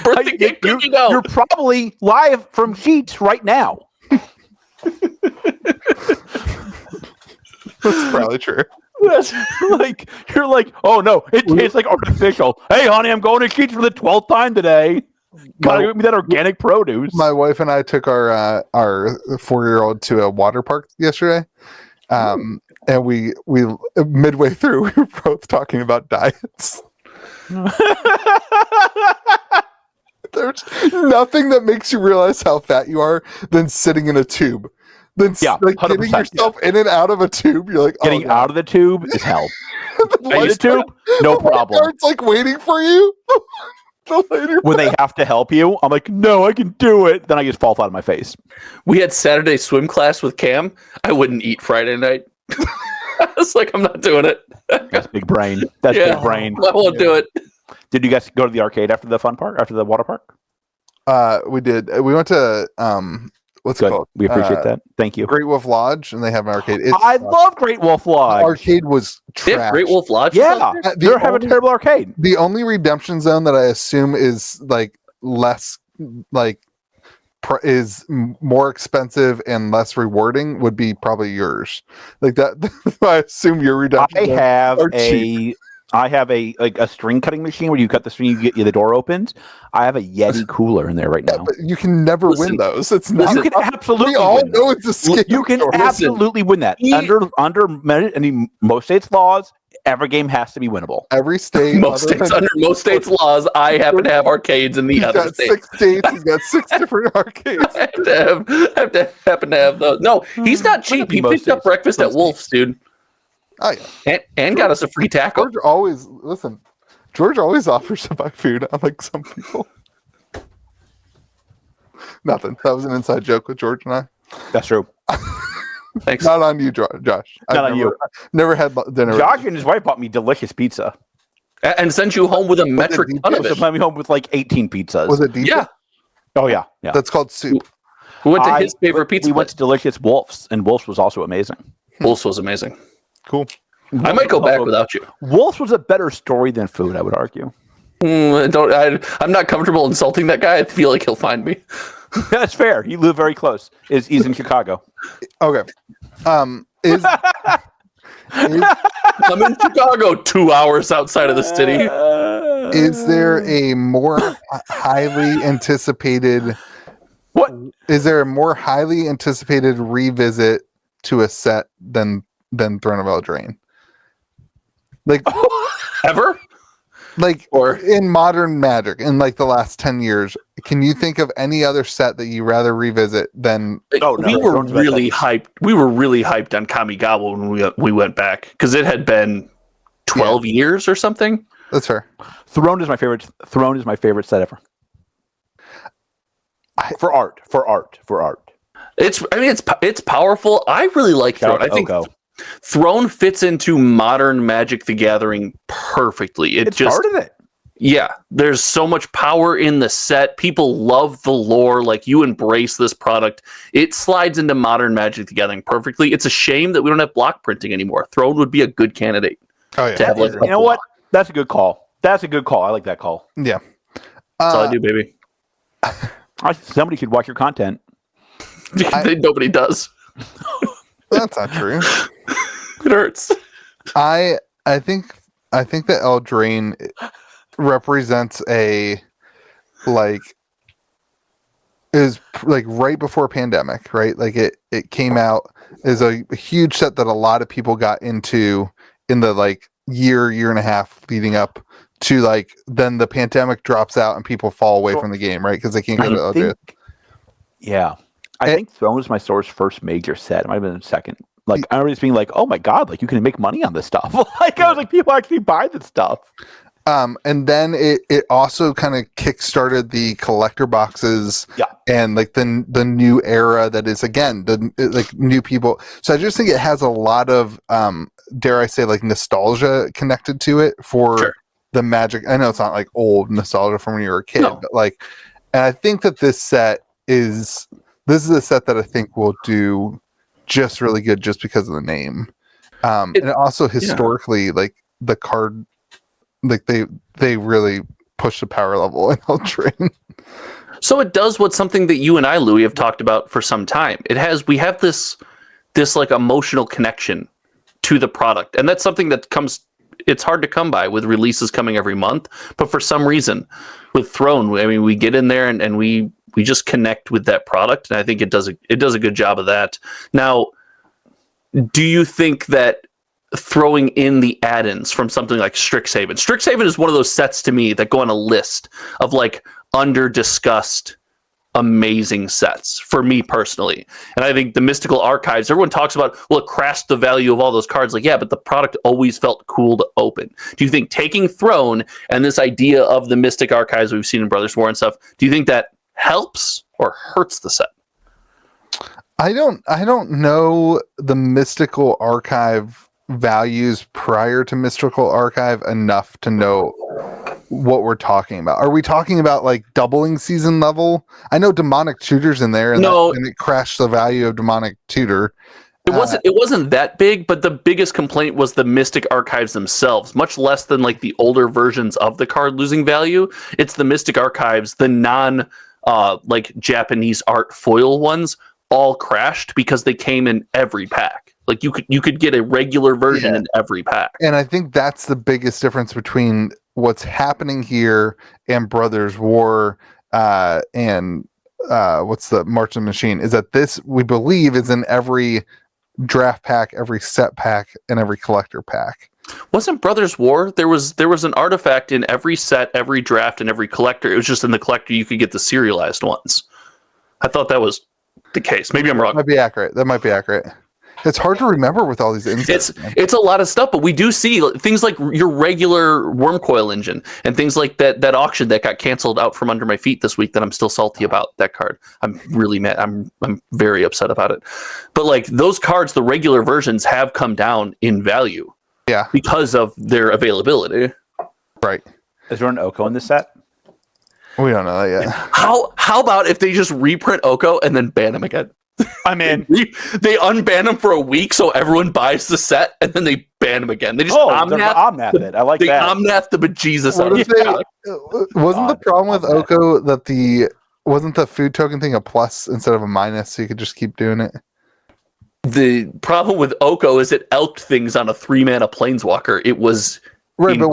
Birthday cake cookie dough. You're probably live from Sheets right now. That's probably true. Like you're like, oh no, it tastes like artificial. Hey, honey, I'm going to Sheets for the 12th time today. Gotta give me that organic produce. My wife and I took our 4-year-old to a water park yesterday, and we midway through we were both talking about diets. There's nothing that makes you realize how fat you are than sitting in a tube. Then Yeah, like 100%, getting yourself in and out of a tube. You're like, Getting out of the tube is hell. In the Life- tube, no problem. It's like waiting for you. The later When they have to help you, I'm like, no, I can do it. Then I just fall flat on my face. We had Saturday swim class with Cam. I wouldn't eat Friday night. I was like, I'm not doing it. That's big brain. That's Yeah. big brain. I won't do it. Did you guys go to the arcade after the fun park? After the water park? we did. We went to what's it Good. called? We appreciate that. Thank you. Great Wolf Lodge, and they have an arcade. I love Great Wolf Lodge. arcade was They have trash. Great Wolf Lodge. Yeah, The they're having only- a terrible arcade. The only redemption zone that I assume is like less like more expensive and less rewarding would be probably yours. Like that, I assume your redemption. I zone have are I have a string cutting machine where you cut the string, you get the door opens. I have a Yeti cooler in there right now. But you can never Listen, win those. It's not. You can absolutely we all win that. know it's a scam. You can Listen, absolutely win that. Under most states' laws, every game has to be winnable. every state. Under most states' laws, I happen to have arcades in the He's other got states. 6 states. He's got 6 different arcades. I have to happen to have those. No, he's not cheap. He Most picked up states. breakfast at Most Wolf's, dude, Oh yeah. and got us a free taco. George always listen. George always offers to buy food, unlike some people. Nothing. That was an inside joke with George and I. That's true. Thanks. Not on you, Josh. Not on you. Never had dinner. with Josh and his wife bought me delicious pizza. And sent you home with a metric ton of So it. sent me home with like 18 pizzas. Was it deep? Yeah, Oh yeah, yeah. That's called soup. we went to his favorite pizza We went place. to Delicious Wolf's, and Wolf's was also amazing. Wolf's was amazing. Cool. I might go back without you. Wolves was a better story than food, I would argue. I'm not comfortable insulting that guy. I feel like he'll find me. That's fair. He lived very close. He's in Chicago. Okay. I'm in Chicago, 2 hours outside of the city. Is there a more highly anticipated? What? Is there a more highly anticipated revisit to a set than Throne of Eldraine? Like Ever? Like Or in modern Magic in like the last 10 years, can you think of any other set that you rather revisit than we were really hyped. We were really hyped on Kamigawa when we went back because it had been 12 years or something. That's fair. Throne is my favorite. Throne is my favorite set ever. For art. It's powerful. I really like Throne. I think Throne fits into modern Magic the Gathering perfectly. It just started it. Yeah, there's so much power in the set. People love the lore. Like, you embrace this product. It slides into modern Magic the Gathering perfectly. It's a shame that we don't have block printing anymore. Throne would be a good candidate. Oh, yeah. To have, like, you know what? That's a good call. I like that call. Yeah. That's all I do, baby. Somebody should watch your content. Nobody does. That's not true. It hurts. I think that Eldraine represents a is right before pandemic, right? Like it came out as a huge set that a lot of people got into in the year and a half leading up to then the pandemic drops out and people fall away from the game, right? Because they can't go to Eldraine. I think Throne was my first major set. It might have been second. I remember just being like, "Oh my god! You can make money on this stuff." I was like, "People actually buy this stuff." And then it also kind of kickstarted the collector boxes, and the new era that is again new people. So I just think it has a lot of dare I say nostalgia connected to it for the Magic. I know it's not old nostalgia from when you were a kid, but and I think that this is a set that I think will do just really good just because of the name. And also historically, the card, they really push the power level in Eldraine. So it does something that you and I, Louis, have talked about for some time. We have this emotional connection to the product, and that's something that it's hard to come by with releases coming every month. But for some reason, with Throne, we get in there and we just connect with that product, and I think it does a good job of that. Now, do you think that throwing in the add-ins from something like Strixhaven is one of those sets to me that go on a list of under-discussed amazing sets for me personally? And I think the Mystical Archives, everyone talks about, well, it crashed the value of all those cards. But the product always felt cool to open. Do you think taking Throne and this idea of the Mystic Archives we've seen in Brothers War and stuff, do you think that helps or hurts the set? I don't know the Mystical Archive values prior to Mystical Archive enough to know what we're talking about. Are we talking about doubling season level? I know Demonic Tutor's in there, and it crashed the value of Demonic Tutor. It wasn't that big, but the biggest complaint was the Mystic Archives themselves, much less than the older versions of the card losing value. It's the Mystic Archives, the non Japanese art foil ones, all crashed because they came in every pack. You could get a regular version in every pack. And I think that's the biggest difference between what's happening here and Brothers War and what's the March of the Machine, is that this, we believe, is in every draft pack, every set pack, and every collector pack. Wasn't Brothers War? There was an artifact in every set, every draft, and every collector. It was just in the collector you could get the serialized ones. I thought that was the case. Maybe I'm wrong. That might be accurate. It's hard to remember with all these insights. It's a lot of stuff, but we do see things like your regular Wormcoil engine and things like that auction that got canceled out from under my feet this week that I'm still salty about. That card, I'm really mad. I'm very upset about it. But those cards, the regular versions have come down in value. Yeah, because of their availability. Right. Is there an Oko in this set? We don't know that yet. How about if they just reprint Oko and then ban him again? I'm in. They unban him for a week so everyone buys the set, and then they ban ban them again. They just Omnath it. I like they that. Omnath the bejesus out What of if it. wasn't the God, problem with Omnath. Oko that wasn't the food token thing a plus instead of a minus, so you could just keep doing it? The problem with Oko is it elked things on a 3-mana planeswalker. It was Right, but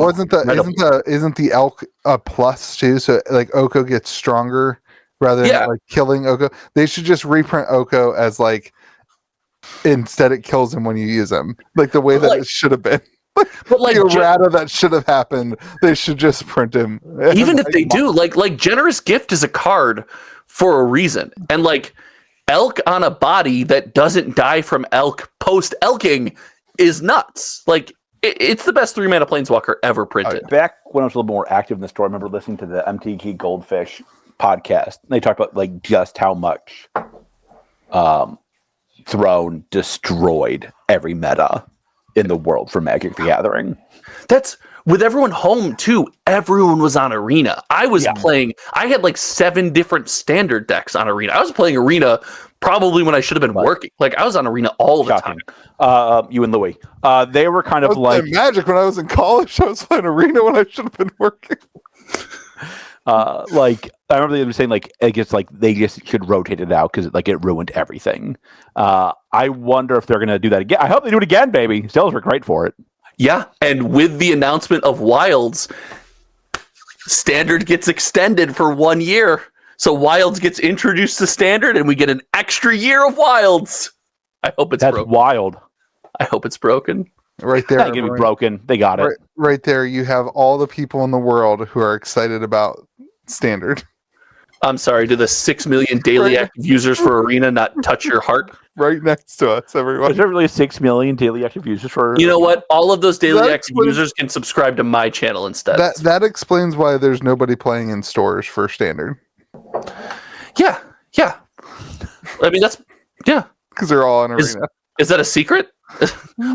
isn't the elk a plus too? So like Oko gets stronger rather than like killing Oko. They should just reprint Oko as like instead it kills him when you use him, like the way that it should have been. But like the errata that should have happened, they should just print him. Even if they do, like Generous Gift is a card for a reason, and like elk on a body that doesn't die from elk post elking is nuts. Like it's the best 3-mana planeswalker ever printed. Back when I was a little more active in the store, I remember listening to the MTG Goldfish podcast. They talked about like just how much Throne destroyed every meta in the world for Magic the Gathering. That's with everyone home too. Everyone was on Arena. I was playing. I had like 7 different standard decks on Arena. I was playing Arena probably when I should have been working. Like I was on Arena all the time. You and Louie. They were kind I of was like playing Magic when I was in college. I was playing Arena when I should have been working. like I remember they were saying like I guess like they just should rotate it out because like it ruined everything. I wonder if they're gonna do that again. I hope they do it again, baby. Sales were great for it. Yeah, and with the announcement of Wilds, Standard gets extended for 1 year. So Wilds gets introduced to Standard, and we get an extra year of Wilds. I hope it's broken. Wild. I hope it's broken. Right there, Not gonna be broken. They got it. Right there, you have all the people in the world who are excited about Standard. I'm sorry, do the 6 million daily active users for Arena not touch your heart? Right next to us, everyone. Is there really 6 million daily active users for? You know what? All of those daily active users can subscribe to my channel instead. That explains why there's nobody playing in stores for Standard. Yeah. I mean, because they're all in Arena. Is that a secret?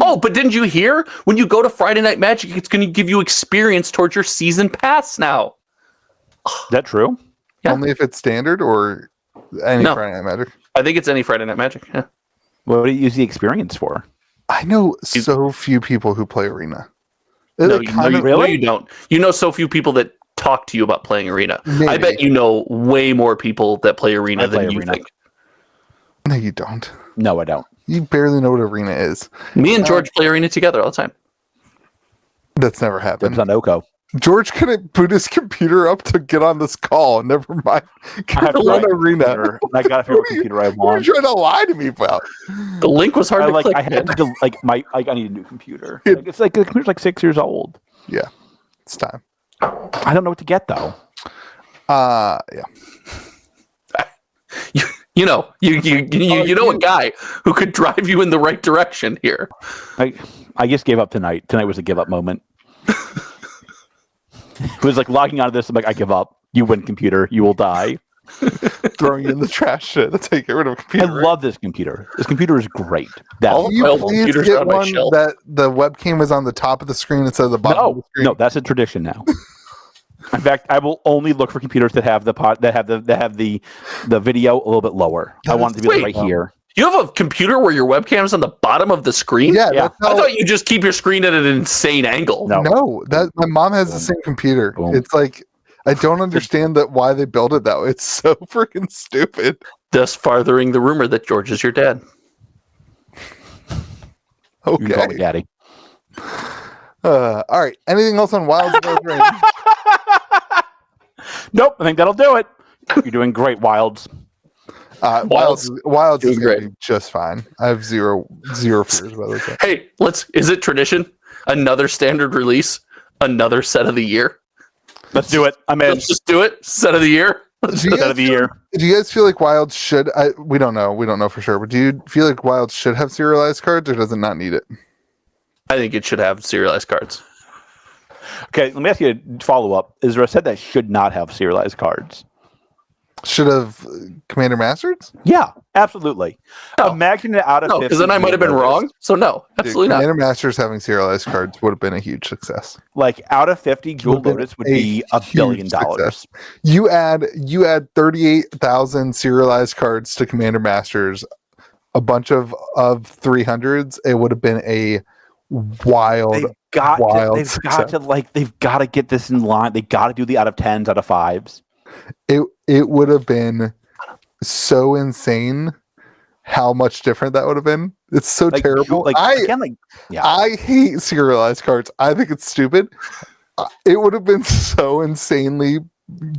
Oh, but didn't you hear? When you go to Friday Night Magic, it's going to give you experience towards your season pass now. Is that true? Yeah. Only if it's Standard or any Friday Night Magic? I think it's any Friday Night Magic. Yeah. What do you use the experience for? I know so few people who play Arena. No, you don't. You know so few people that talk to you about playing Arena. Maybe. I bet you know way more people that play Arena than you think. No, you don't. No, I don't. You barely know what Arena is. Me and George play Arena together all the time. That's never happened. It's on Oko. George couldn't boot his computer up to get on this call. Never mind. Can run Arena. I got a favorite computer I want. What are you trying to lie to me about? The link was hard to click. I had to I need a new computer. It's like the computer's like 6 years old. Yeah, it's time. I don't know what to get though. Yeah. You know a guy who could drive you in the right direction here. I just gave up tonight. Tonight was a give up moment. It was like logging out of this. I'm like, I give up. You win, computer. You will die. Throwing you in the trash shit. That's how you get rid of a computer. I love this computer. This computer is great. Can you please get one that the webcam is on the top of the screen instead of the bottom of the screen? No, that's a tradition now. In fact, I will only look for computers that have the video a little bit lower. I want it to be right here. You have a computer where your webcam is on the bottom of the screen? Yeah. I thought you just keep your screen at an insane angle. No, that my mom has the same computer. Boom. It's like I don't understand why they built it that way. It's so freaking stupid. Thus farthering the rumor that George is your dad. Okay. You can call me daddy. All right. Anything else on Wilds? Nope. I think that'll do it. You're doing great, Wilds. Wilds is going to be just fine. I have zero fears about this. Hey, is it tradition? Another standard release? Another set of the year? Let's do it. I'm in. Let's just do it. Set of the year? Set of the year. Do you guys feel like Wilds should? We don't know. We don't know for sure. But do you feel like Wilds should have serialized cards, or does it not need it? I think it should have serialized cards. Okay, let me ask you a follow-up. Is there a set that should not have serialized cards? Should have Commander Masters? Yeah, absolutely. No. Imagine it out of 50. Because then I might have been wrong. So no, absolutely not. Commander Masters having serialized cards would have been a huge success. Like out of 50, Jewel Lotus would be $1 billion. Success. You add 38,000 serialized cards to Commander Masters, a bunch of 300s. It would have been a wild. They've got success. they've got to get this in line. They got to do the out of 10s, out of 5s. It would have been so insane how much different that would have been. It's so terrible. I hate serialized cards. I think it's stupid. It would have been so insanely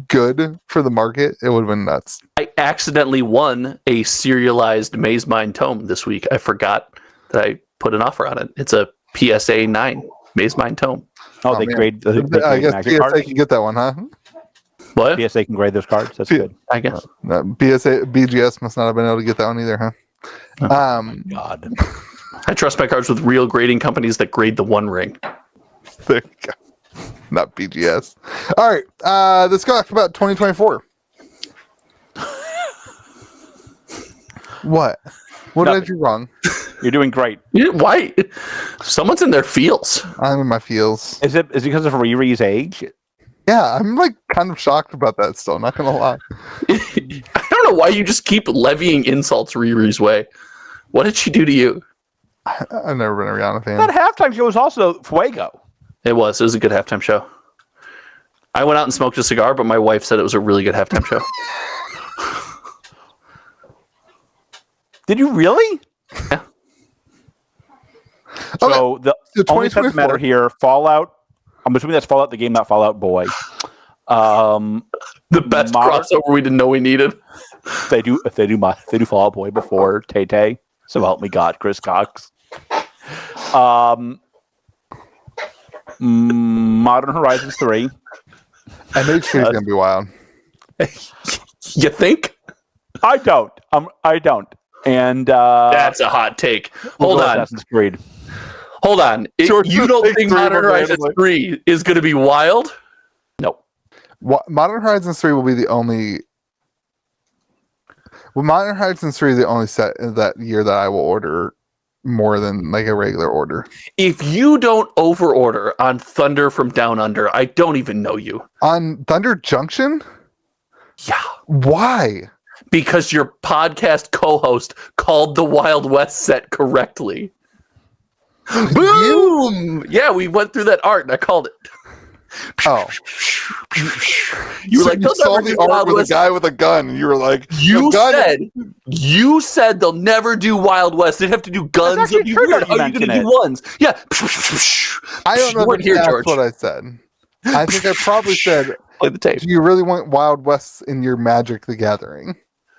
good for the market. It would have been nuts. I accidentally won a serialized Maze Mind tome this week. I forgot that I put an offer on it. It's a PSA 9 Maze Mind tome. Oh, they grade. I guess PSA cards? can get that one, huh? What? PSA can grade those cards. That's good. I guess. BGS must not have been able to get that one either, huh? God. I trust my cards with real grading companies that grade the One Ring. There you go. Not BGS. All right, let's talk about 2024. What? What did I do wrong? You're doing great. Why? Someone's in their feels. I'm in my feels. Is it because of Riri's age? Yeah, I'm like kind of shocked about that still, not gonna lie. I don't know why you just keep levying insults Riri's way. What did she do to you? I've never been a Rihanna fan. That halftime show was also Fuego. It was a good halftime show. I went out and smoked a cigar, but my wife said it was a really good halftime show. Did you really? Yeah. So Okay. the only stuff that matter here, Fallout. I'm assuming that's Fallout the game, not Fallout Boy. The best crossover we didn't know we needed. They do Fallout Boy before Tay-Tay. So help me God, Chris Cox. Modern Horizons 3. MHK is gonna be wild. You think? I don't. And That's a hot take. Hold on. Assassin's Creed. Hold on. You don't think Modern Horizons 3 is going to be wild? No. Modern Horizons 3 will be the only. Well, Modern Horizons 3 is the only set that year that I will order more than like a regular order. If you don't overorder on Thunder from Down Under, I don't even know you. On Thunder Junction? Yeah. Why? Because your podcast co-host called the Wild West set correctly. Boom! Yeah, we went through that art and I called it. Oh. You were So like, you they'll saw never the do art Wild with West. a guy with a gun, and you were like, You said they'll never do Wild West. They'd have to do guns. That's It'd be actually true weird. that you How are you going to mentioned do ones? Yeah. I don't know You weren't if here, that's George. what I said. I think I probably said, Play the tape. do you really want Wild West in your Magic the Gathering?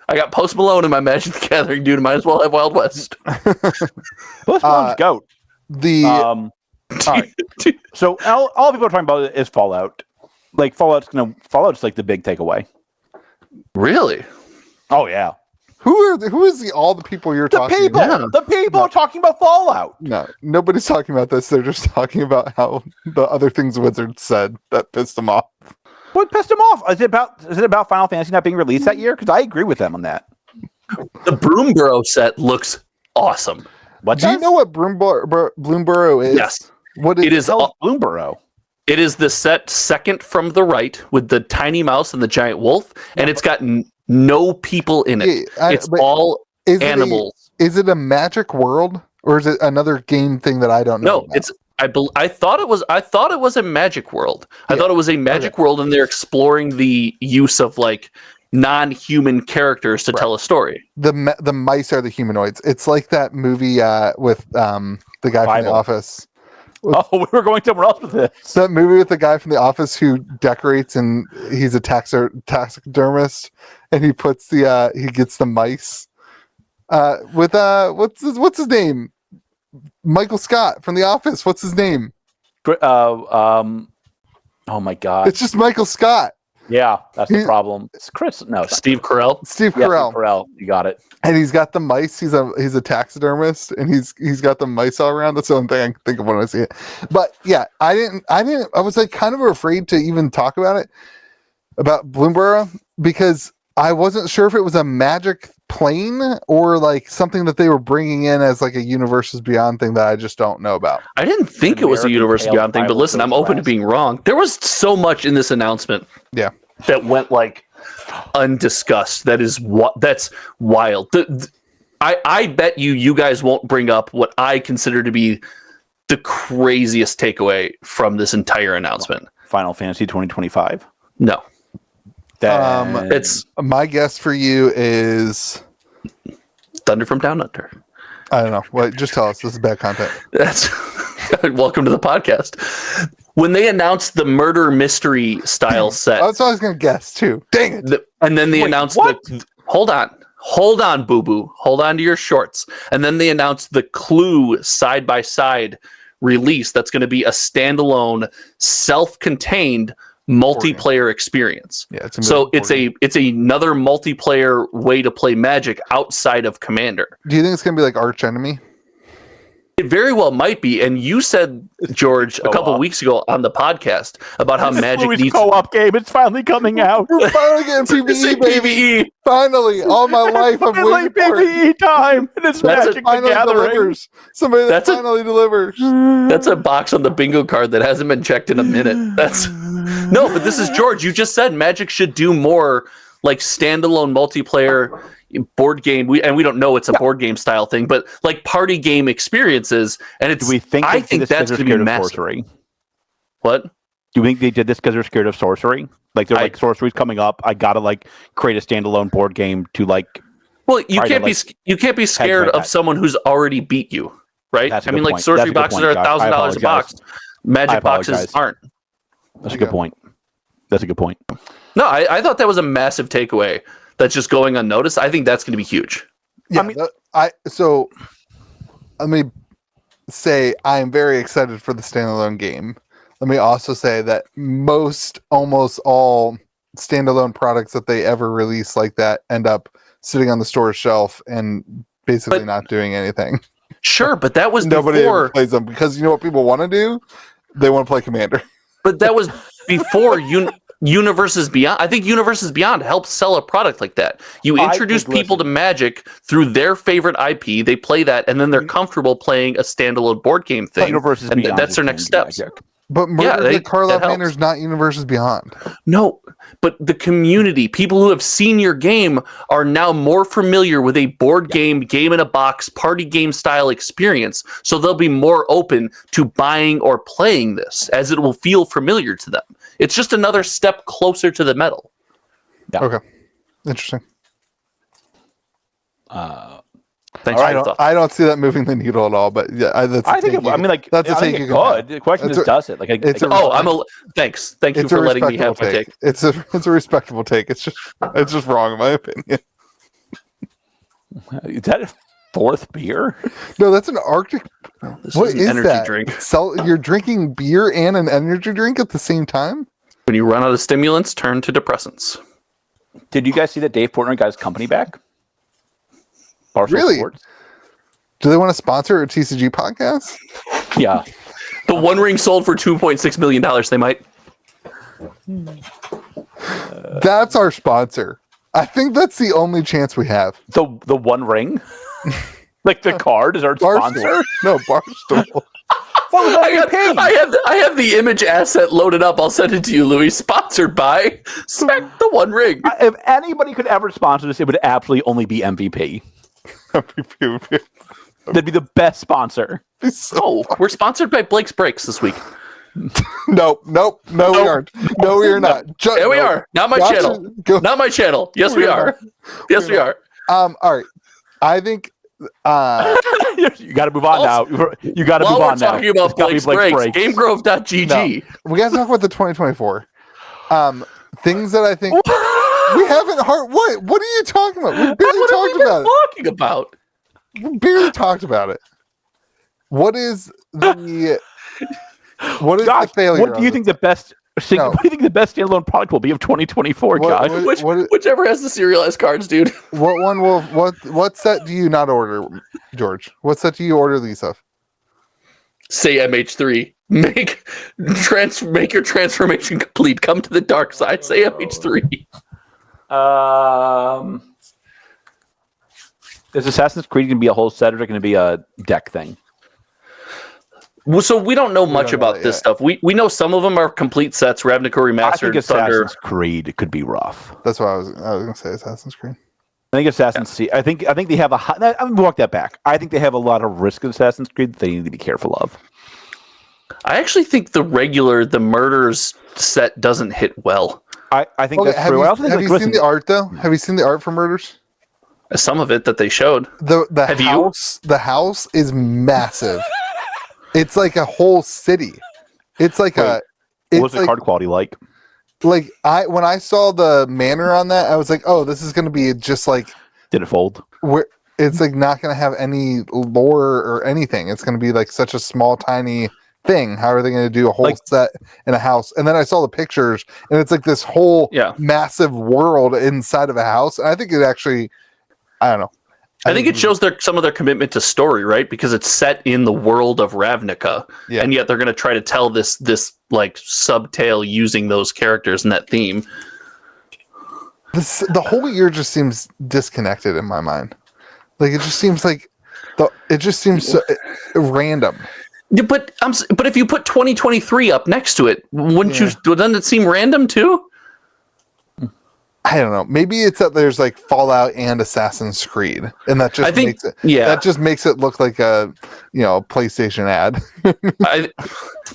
I got Post Malone in my Magic the Gathering, dude. Might as well have Wild West. Post Malone's GOAT. All right. So all people are talking about is Fallout. Like Fallout's like the big takeaway. Really? Oh yeah. Who is all the people you're talking about? The people are talking about Fallout. No, nobody's talking about this. They're just talking about how the other things Wizard said that pissed them off. What pissed them off? Is it about Final Fantasy not being released that year? Because I agree with them on that. The Broomborough set looks awesome. Do you know what Bloomborough is? Yes. What It is Bloomborough. It is the set second from the right with the tiny mouse and the giant wolf, and it's got no people in it. It's all animals. Is it a magic world, or is it another game thing that I don't know? No, it's. I thought it was a magic world. I thought it was a magic world, and they're exploring the use of like non-human characters to tell a story. The mice are the humanoids. It's like that movie with the guy from The Office. Oh, we were going somewhere else with this. It's that movie with the guy from The Office who decorates, and he's a taxidermist, and he puts he gets the mice with what's his name? Michael Scott from The Office. What's his name? Oh my God! It's just Michael Scott. Yeah, that's the problem. It's Chris. No, Steve Carell. Steve Yeah, Carell. Steve Carell. You got it. And he's got the mice. He's a taxidermist, and he's got the mice all around. That's the only thing I can think of when I see it. But yeah, I was like kind of afraid to even talk about Bloomborough, because I wasn't sure if it was a magic plane or like something that they were bringing in as like a Universes Beyond thing that I just don't know about. I didn't think it was a Universe Beyond thing, but listen, I'm open to being wrong. There was so much in this announcement. Yeah. That went like undiscussed. That's wild. I bet you guys won't bring up what I consider to be the craziest takeaway from this entire announcement? Final Fantasy 2025. No. It's my guess for you is Thunder from Down Under. I don't know. What? Just tell us. This is bad content. That's welcome to the podcast. When they announced the murder mystery style set, That's what I was going to guess too. Dang it! and then they announced the. Hold on, boo boo. Hold on to your shorts. And then they announced the Clue side by side release. That's going to be a standalone, self-contained multiplayer experience. Yeah, it's another multiplayer way to play Magic outside of Commander. Do you think it's going to be like Arch Enemy? It very well might be. And you said, George, a couple of weeks ago on the podcast about how Magic needs co-op game. It's finally coming out. We're finally getting PvE, baby. Finally, all my life I've waited for PvE time. And it's Magic the Gathering. Delivers. Somebody that finally delivers. That's a box on the bingo card that hasn't been checked in a minute. No, but this is George. You just said Magic should do more like standalone multiplayer board game. We don't know it's a board game style thing, but like party game experiences. And it's. I think that's going to be massive. Sorcery? What? Do you think they did this because they're scared of sorcery? Like they're like sorcery's coming up. I gotta like create a standalone board game to like. Well, you can't be scared of someone who's already beat you, right? I mean, like sorcery boxes are $1,000 a box. Magic boxes aren't. That's a good point. That's a good point. No, I thought that was a massive takeaway that's just going unnoticed. I think that's going to be huge. Yeah, so let me say I am very excited for the standalone game. Let me also say that almost all standalone products that they ever release like that end up sitting on the store shelf and basically not doing anything. Sure, but that was nobody before ever plays them because you know what people want to do? They want to play Commander. But that was before Universes Beyond. I think Universes Beyond helps sell a product like that. You introduce people to Magic through their favorite IP. They play that, and then they're comfortable playing a standalone board game thing. Universes and Beyond that's their next steps. But Murder at Karlov Manor is not Universes Beyond. No, but the community, people who have seen your game, are now more familiar with a board game in a box, party game style experience. So they'll be more open to buying or playing this, as it will feel familiar to them. It's just another step closer to the metal. Yeah. Okay, interesting. Thanks I don't see that moving the needle at all, but yeah, that's a take you can have. The question is, does it? Thanks. Thank you for letting me have my take. It's a respectable take. It's just wrong in my opinion. Is that a fourth beer? No, that's an Arctic. What is energy that? Drink. You're drinking beer and an energy drink at the same time? When you run out of stimulants, turn to depressants. Did you guys see that Dave Portnoy got his company back? Really? Sports? Do they want to sponsor a TCG podcast? Yeah. The One Ring sold for $2.6 million. They might. That's our sponsor. I think that's the only chance we have. The One Ring? Like the card is our sponsor? No, Barstool. I have the image asset loaded up. I'll send it to you, Louis. Sponsored by the One Ring. If anybody could ever sponsor this, it would absolutely only be MVP. That'd be the best sponsor. We're sponsored by Blake's Breaks this week. Nope, we aren't. No, we are not. Yeah, we are. Not my channel. Not my channel. Yes, we are. Yes, we are. All right. I think you got to move on now. You got to move on now. While we're talking about Blake's Breaks, GameGrove.gg. We got to talk about the 2024 things that I think we haven't heard. What are you talking about? We barely talked about it. What is the failure? What do you think the best? What do you think the best standalone product will be of 2024, Josh? Whichever has the serialized cards, dude. What set do you not order, George? What set do you order these of? Say MH3. Make your transformation complete. Come to the dark side. Say MH3. Is Assassin's Creed going to be a whole set, or is it going to be a deck thing? Well, so we don't know much about this stuff. We know some of them are complete sets. Ravnica Remastered. I think Assassin's Creed could be rough. That's what I was going to say. Assassin's Creed. I think Assassin's Creed. I think they have I'm going to walk that back. I think they have a lot of risk of Assassin's Creed that they need to be careful of. I actually think the Murders set doesn't hit well. I think that's true. I also think, have you seen the art though? Have you seen the art for Murders? Some of it that they showed. The house is massive. It's like a whole city. It's like what was the card quality like? Like when I saw the manor on that, I was like, oh, this is going to be just like. Did it fold? Where it's like not going to have any lore or anything. It's going to be like such a small, tiny thing. How are they going to do a whole set in a house? And then I saw the pictures, and it's like this whole massive world inside of a house. And I think it actually, I don't know. I think it shows some of their commitment to story, right? Because it's set in the world of Ravnica, and yet they're going to try to tell this like subtale using those characters and that theme. The whole year just seems disconnected in my mind. Like it just seems like so random. Yeah, but if you put 2023 up next to it, wouldn't you? Doesn't it seem random too? I don't know. Maybe it's that there's like Fallout and Assassin's Creed, and that just makes it look like a PlayStation ad.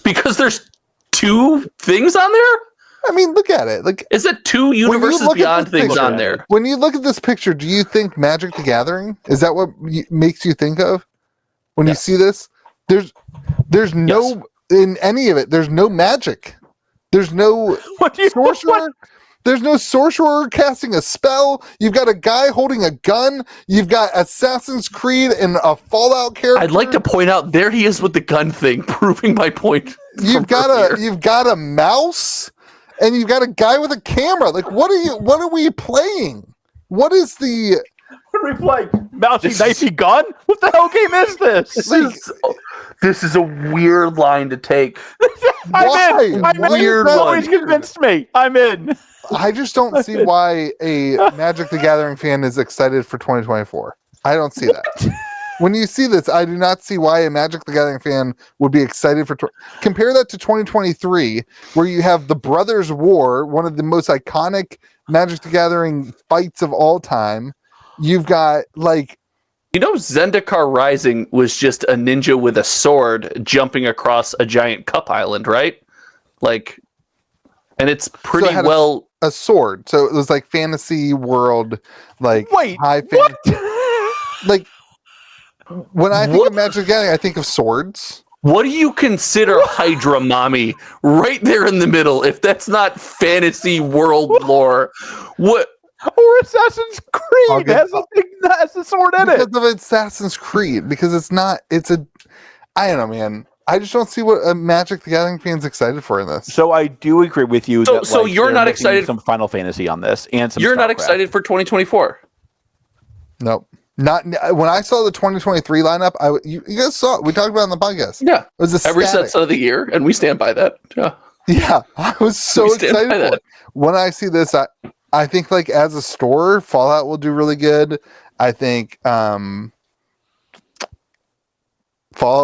Because there's two things on there. I mean, look at it. Like, is it two universes beyond things on there? When you look at this picture, do you think Magic the Gathering? Is that what makes you think of when you see this? There's no in any of it. There's no magic. There's no sorcerer. There's no sorcerer casting a spell. You've got a guy holding a gun. You've got Assassin's Creed and a Fallout character. I'd like to point out there he is with the gun thing, proving my point. You've got a mouse, and you've got a guy with a camera. Like, what are we playing? What is the? What are we playing? Mousey knifey gun? What the hell game is this? This is a weird line to take. I'm in. Weird one. Always convinced me. I'm in. I just don't see why a Magic the Gathering fan is excited for 2024. I don't see that. When you see this, I do not see why a Magic the Gathering fan would be excited for. Compare that to 2023, where you have the Brothers' War, one of the most iconic Magic the Gathering fights of all time. You've got Zendikar Rising was just a ninja with a sword jumping across a giant cup island, right? Like, and it's pretty a sword. So it was like fantasy world, like high fantasy. What? Like when I think of Magic the Gathering, I think of swords. What do you consider Hydra Mommy right there in the middle? If that's not fantasy world lore, what? Or Assassin's Creed has a sword in it. Because of Assassin's Creed, because I don't know, man. I just don't see what a Magic the Gathering fan's excited for in this. So I do agree with you. So you're not excited some Final Fantasy on this, and some. You're not excited for 2024. Nope. Not when I saw the 2023 lineup. You guys saw it. We talked about it on the podcast. Yeah, it was every set of the year, and we stand by that. Yeah, I was so excited for it. When I see this, I think like as a store, Fallout will do really good. I think Fallout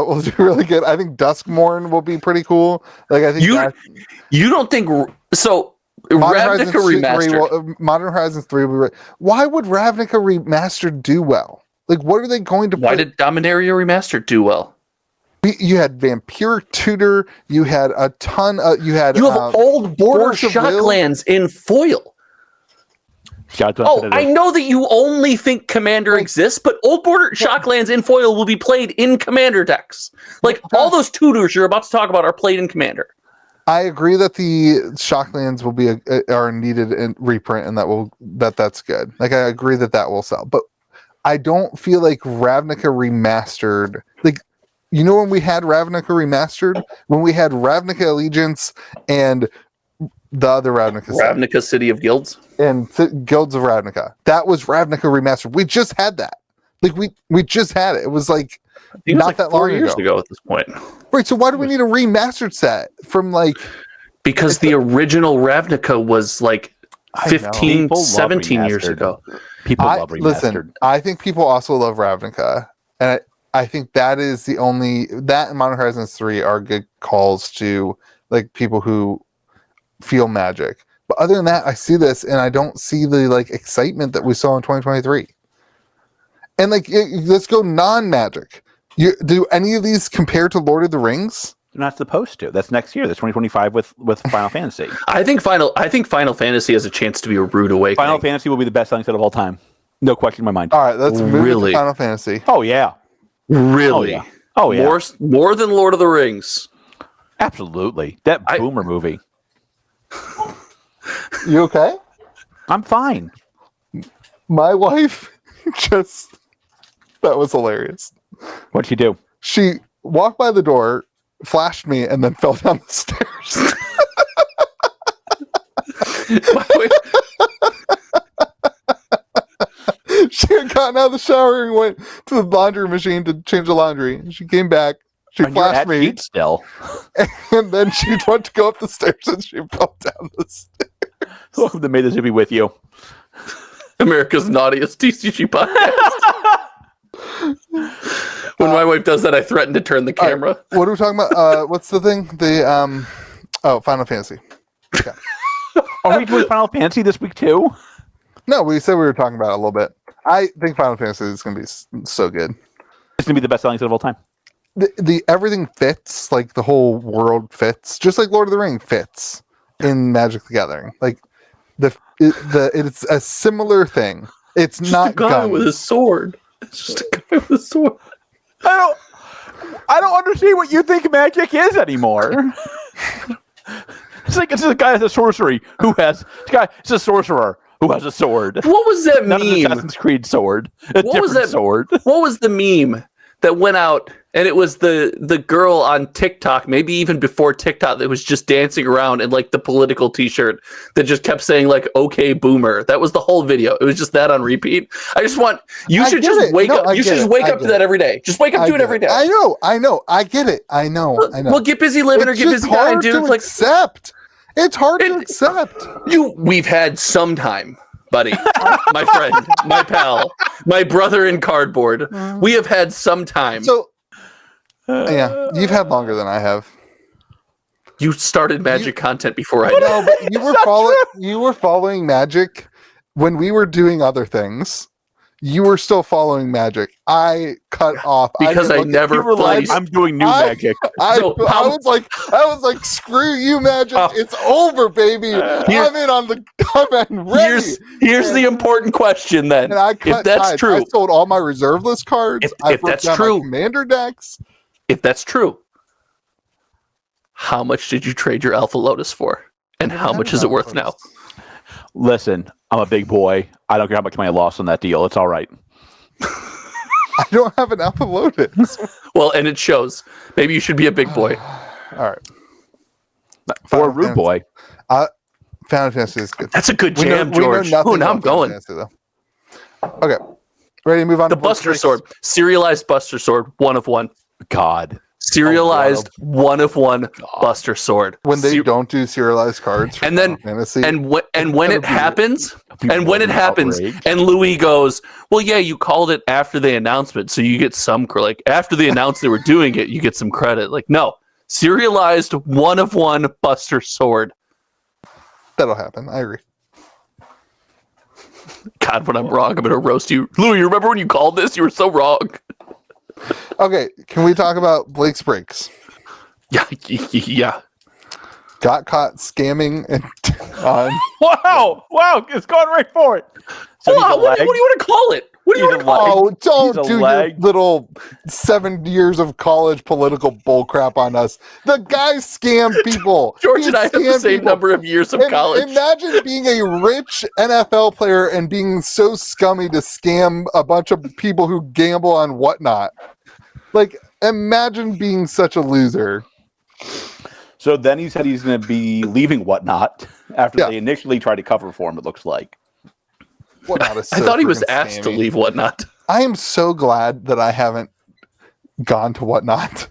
will do really good. I think Duskmourn will be pretty cool. Like I think you don't think so. Ravnica Remastered. Modern Horizons 3 will be why would Ravnica Remastered do well? Like what are they going to Why did Dominaria Remastered do well? You had Vampiric Tutor, you had a ton of you have old border Shocklands in foil. I know that you only think Commander exists, but Old Border Shocklands in foil will be played in Commander decks. Like all those tutors you're about to talk about are played in Commander. I agree that the Shocklands will be are needed in reprint, and that's good. Like I agree that will sell, but I don't feel like Ravnica Remastered. Like when we had Ravnica Remastered, when we had Ravnica Allegiance and the other Ravnica City of Guilds and Guilds of Ravnica. That was Ravnica Remastered. We just had that. Like we just had it. It was like not that 4 long years ago at this point. Right. So why do we need a remastered set from like? Because the original Ravnica was like 15, 17 years ago. People love remastered. Listen, I think people also love Ravnica, and I think that is the only that and Modern Horizons 3 are good calls to like people who feel Magic. But other than that, I see this and I don't see the like excitement that we saw in 2023. And like let's go non-Magic. Do any of these compare to Lord of the Rings? They're not supposed to. That's next year. That's 2025 with Final Fantasy. I think Final Fantasy has a chance to be a rude awakening. Final Fantasy will be the best-selling set of all time. No question in my mind. All right, let's move Really? to Final Fantasy. Oh yeah. Really? Oh yeah. More than Lord of the Rings. Absolutely. That Boomer movie. You okay? I'm fine. My wife that was hilarious. What'd she do? She walked by the door, flashed me, and then fell down the stairs. She had gotten out of the shower and went to the laundry machine to change the laundry. She came back. She And you're flashed at me, Pete still. and then she went to go up the stairs and she fell down the stairs. Welcome to May the Zoo be with you. America's naughtiest TCG podcast. When my wife does that, I threaten to turn the camera. Right, what are we talking about? What's the thing? Final Fantasy. Okay. Are we doing Final Fantasy this week too? No, we said we were talking about it a little bit. I think Final Fantasy is going to be so good. It's gonna be the best-selling set of all time. The everything fits, like the whole world fits, just like Lord of the Rings fits in Magic the Gathering. Like it's a similar thing. It's Just not a guy guns. with a sword. It's just a guy with a sword. I don't understand what you think magic is anymore. It's just a guy has a sorcery who has it's a sorcerer who has a sword. What was that Not an meme? Assassin's Creed sword. What was that sword? What was the meme that went out? And it was the girl on TikTok, maybe even before TikTok, that was just dancing around in like the political T-shirt that just kept saying like "Okay, Boomer." That was the whole video. It was just that on repeat. I just want you should just wake up. You should just wake up to that every day. Just wake up to it every day. I know. I get it. I know. Well, get busy living or get busy dying, dude. To accept. It's hard to accept. We've had some time, buddy. My friend, my pal, my brother in cardboard. We have had some time. So, yeah, you've had longer than I have. You started Magic content before I did. No, but you were following Magic when we were doing other things. You were still following Magic. I cut off because I never played. I'm doing new Magic. I was like, screw you, Magic. It's over, baby. I'm in on the I'm ready. Here's the important question then. And if that's true, I sold all my reserve list cards. If that's true, my commander decks. If that's true, how much did you trade your Alpha Lotus for? And how much is it worth now? Listen, I'm a big boy. I don't care how much money I lost on that deal. It's all right. I don't have an Alpha Lotus. Well, and it shows. Maybe you should be a big boy. All right. Or a rude boy. Final Fantasy is good. That's a good jam, George. Oh, now I'm going. Fantasy, okay. Ready to move on the Buster Sword. Serialized Buster Sword. 1 of 1. God. Serialized 1 of 1 Buster Sword. When they don't do serialized cards for and then Fantasy, and when it happens, and Louis goes, well, yeah, you called it after the announcement, so you get some like after they announced they were doing it, you get some credit. Like, no, serialized 1 of 1 Buster Sword. That'll happen. I agree. God, when I'm wrong, I'm gonna roast you, Louis. You remember when you called this? You were so wrong. Okay, can we talk about Blake's Breaks? Yeah. Got caught scamming and Wow, it's going right for it. So what do you want to call it? What do you want to call it? Oh, don't do your little 7 years of college political bullcrap on us. The guy scammed people. George and I have the same number of years of college. Imagine being a rich NFL player and being so scummy to scam a bunch of people who gamble on whatnot. Like, imagine being such a loser. So then he said he's going to be leaving Whatnot after they initially tried to cover for him, it looks like. Whatnot is so I thought he was asked scammy. to leave Whatnot. I am so glad that I haven't gone to Whatnot.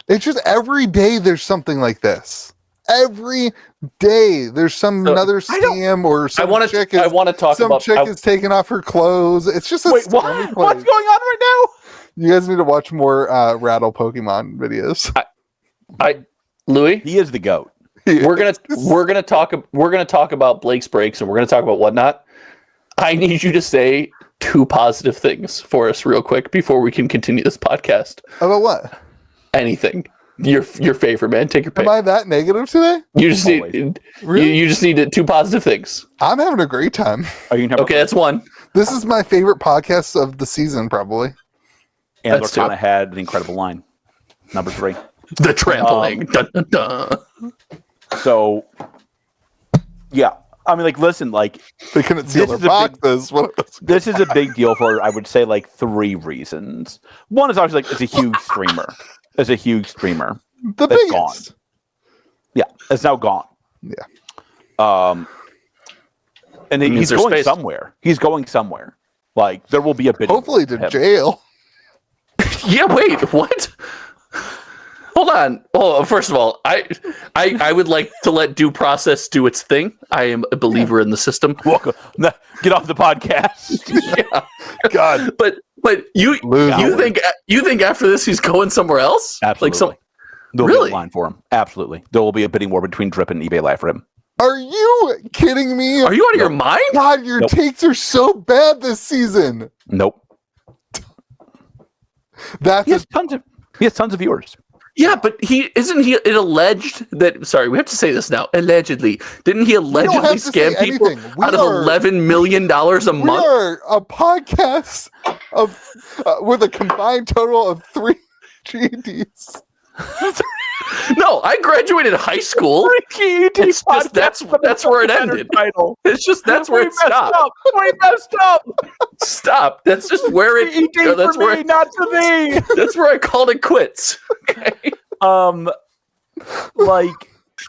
It's just every day there's something like this. Every day there's another scam or some chick is taking off her clothes. It's just what's going on right now? You guys need to watch more Rattle Pokemon videos. Louis, he is the GOAT. We're gonna talk about Blake's Breaks and we're gonna talk about Whatnot. I need you to say 2 positive things for us real quick before we can continue this podcast. About what? Anything. Your favorite, man. Take your pick. Am I that negative today? You just Always. need Really? you just need 2 positive things. I'm having a great time. Are you Okay, that's 1. This is my favorite podcast of the season, probably. And That's Lorcana had an incredible line. Number 3. The trampling. Dun, dun, dun. So, yeah. I mean, like, listen, like, They couldn't seal This their is a big- boxes. this is a big deal for, I would say, like, 3 reasons. One is obviously, like, it's a huge streamer. The That's biggest. Yeah, it's now gone. Yeah. And Means he's there's going space. somewhere. He's going somewhere. Like, there will be a bit. Hopefully to jail. Yeah, wait, what? Hold on. Oh, first of all, I would like to let due process do its thing. I am a believer in the system. Welcome. Get off the podcast. Yeah. God. But you Loser. think after this he's going somewhere else? Absolutely. Like some There'll Really? be a line for him. Absolutely. There will be a bidding war between Drip and eBay Live for him. Are you kidding me? Are you out of your mind? God, your Nope. takes are so bad this season. Nope. That's He has tons of viewers. Yeah, but isn't he it alleged that sorry, we have to say this now. Allegedly. Didn't he allegedly have to say scam people anything. We out of are- $11 million a we month? are a podcast of with a combined total of 3 GEDs. No, I graduated high school. It's just that's where it ended. It's just that's where it stopped. We messed up. Stop. That's just where it. ED that's for where. me, not for me. That's where I called it quits. Okay. Like,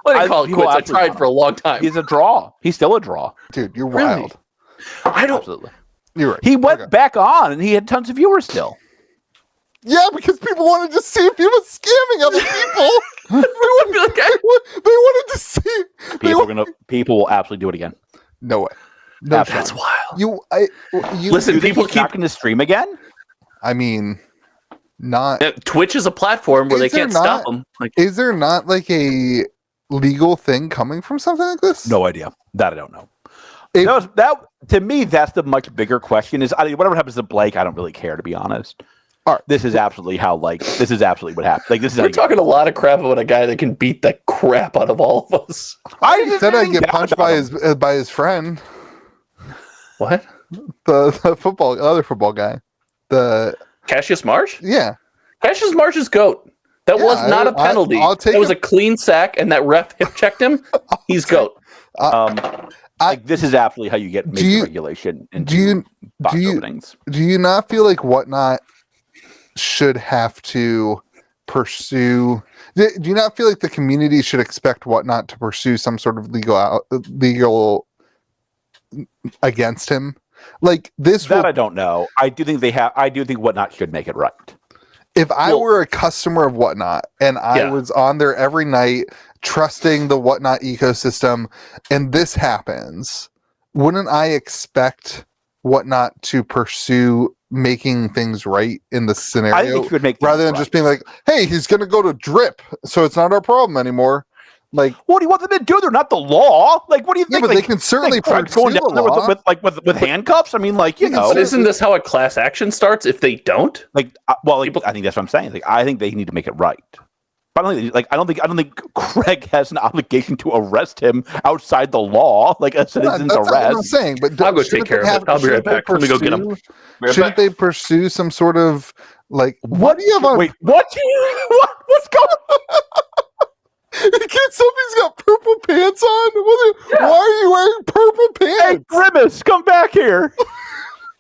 I didn't call it people quits. I actually tried know. for a long time. He's a draw. He's still a draw. Dude, you're Really? wild. I don't. Absolutely. You're right. He went Okay. back on, and he had tons of viewers still. Yeah, because people wanted to see if he was scamming other people. Everyone be like, They wanted to see. People will absolutely do it again. No way. No Absolutely. that's chance. wild. You Listen, You think people he's not going to stream again? I mean, not. Twitch is a platform where they Is there can't stop not- them. Like, Is there not like a legal thing coming from something like this? No idea. That I don't know. It- That to me, that's the much bigger question. Is whatever happens to Blake, I don't really care, to be honest. All right. This is absolutely this is absolutely what happened. Like, this is how we're you- talking a lot of crap about a guy that can beat the crap out of all of us. I He just said I'd didn't get doubt punched about by him. his friend, What? the other football guy. Cassius Marsh? Yeah. Cassius Marsh's goat. That Yeah, was not a penalty. I'll take That was him. a clean sack, and that ref hip checked him. He's goat. Like, this is absolutely how you get major you- regulation Do into you box do you openings. do you not feel like Whatnot should have to pursue? Do you not feel like the community should expect Whatnot to pursue some sort of legal against him? Like this That will, I don't know. I do think Whatnot should make it right. if I Well- were a customer of Whatnot and I Yeah. was on there every night trusting the Whatnot ecosystem and this happens, wouldn't I expect Whatnot to pursue making things right in the I scenario think he would make rather than things just being like, hey, he's going to go to Drip, so it's not our problem anymore. Like, What do you want them to do? They're not the law. Like, what do you yeah, think? but Like, they can certainly like, Craig's pursue going the down there law. with handcuffs. I mean, like, you Yeah, know, But isn't this how a class action starts if they don't? like, I think that's what I'm saying. Like, I think they need to make it right. But I don't think Craig has an obligation to arrest him outside the law, like a Yeah, citizen's that's not what I'm arrest. saying, but I'll go shouldn't take care they of it. I'll be right shouldn't they back. Let me go get him. pursue- Shouldn't they pursue some sort of like what do you have on? Wait, what's going on? Can somebody's got purple pants on? Why are you wearing purple Hey, pants? Grimace, come back here.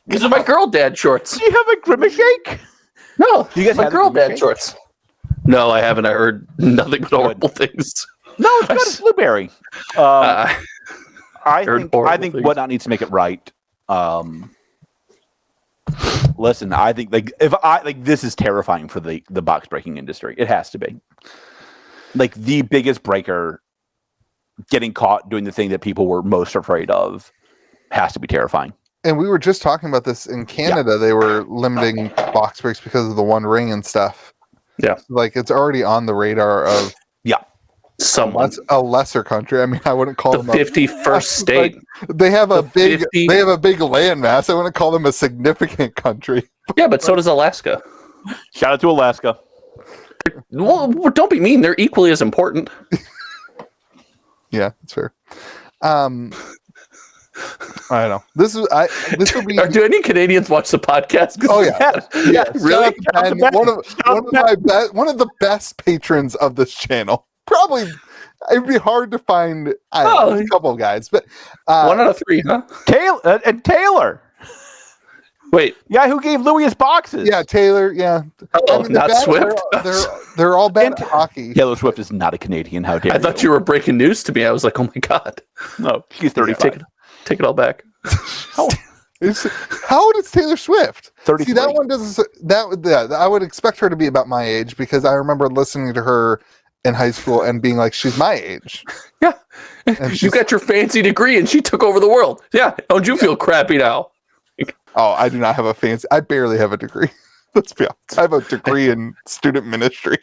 These are my girl dad shorts. Do you have a Grimace shake? No, You guys my had the girl Grimace dad shake? shorts. No, I haven't. I heard nothing but horrible things. No, it's not a blueberry. Uh, I heard think horrible things. Whatnot needs to make it right. Listen, I think this is terrifying for the box breaking industry. It has to be. Like the biggest breaker getting caught doing the thing that people were most afraid of has to be terrifying. And we were just talking about this in Canada. They were limiting box breaks because of the One Ring and stuff. Yeah. Like it's already on the radar of Yeah. Someone. That's a lesser country. I mean, I wouldn't call The them 51st state. They have a big 50 they have a big landmass. I wouldn't call them a significant country. Yeah, but so does Alaska. Shout out to Alaska. Well, don't be mean. They're equally as important. Yeah, that's fair. I don't know. This would be. Do any Canadians watch the podcast? Oh yeah, Yeah, really? One of the best patrons of this channel. Probably, it'd be hard to find a couple of guys, but 1 out of 3, huh? Taylor. Wait, Yeah, who gave Louis his boxes? yeah, Taylor, yeah. oh, not Swift. They're all bad at hockey. Taylor Swift is not a Canadian. How dare I thought you were breaking news to me. I was like, oh my god. No, she's 35. Take it all back. How old is Taylor Swift? 33. See, that one doesn't. I would expect her to be about my age because I remember listening to her in high school and being like, she's my age. Yeah. And You got your fancy degree and she took over the world. Yeah. Don't you feel crappy now? Oh, I do not have a fancy. I barely have a degree. Let's be honest. I have a degree in student ministry.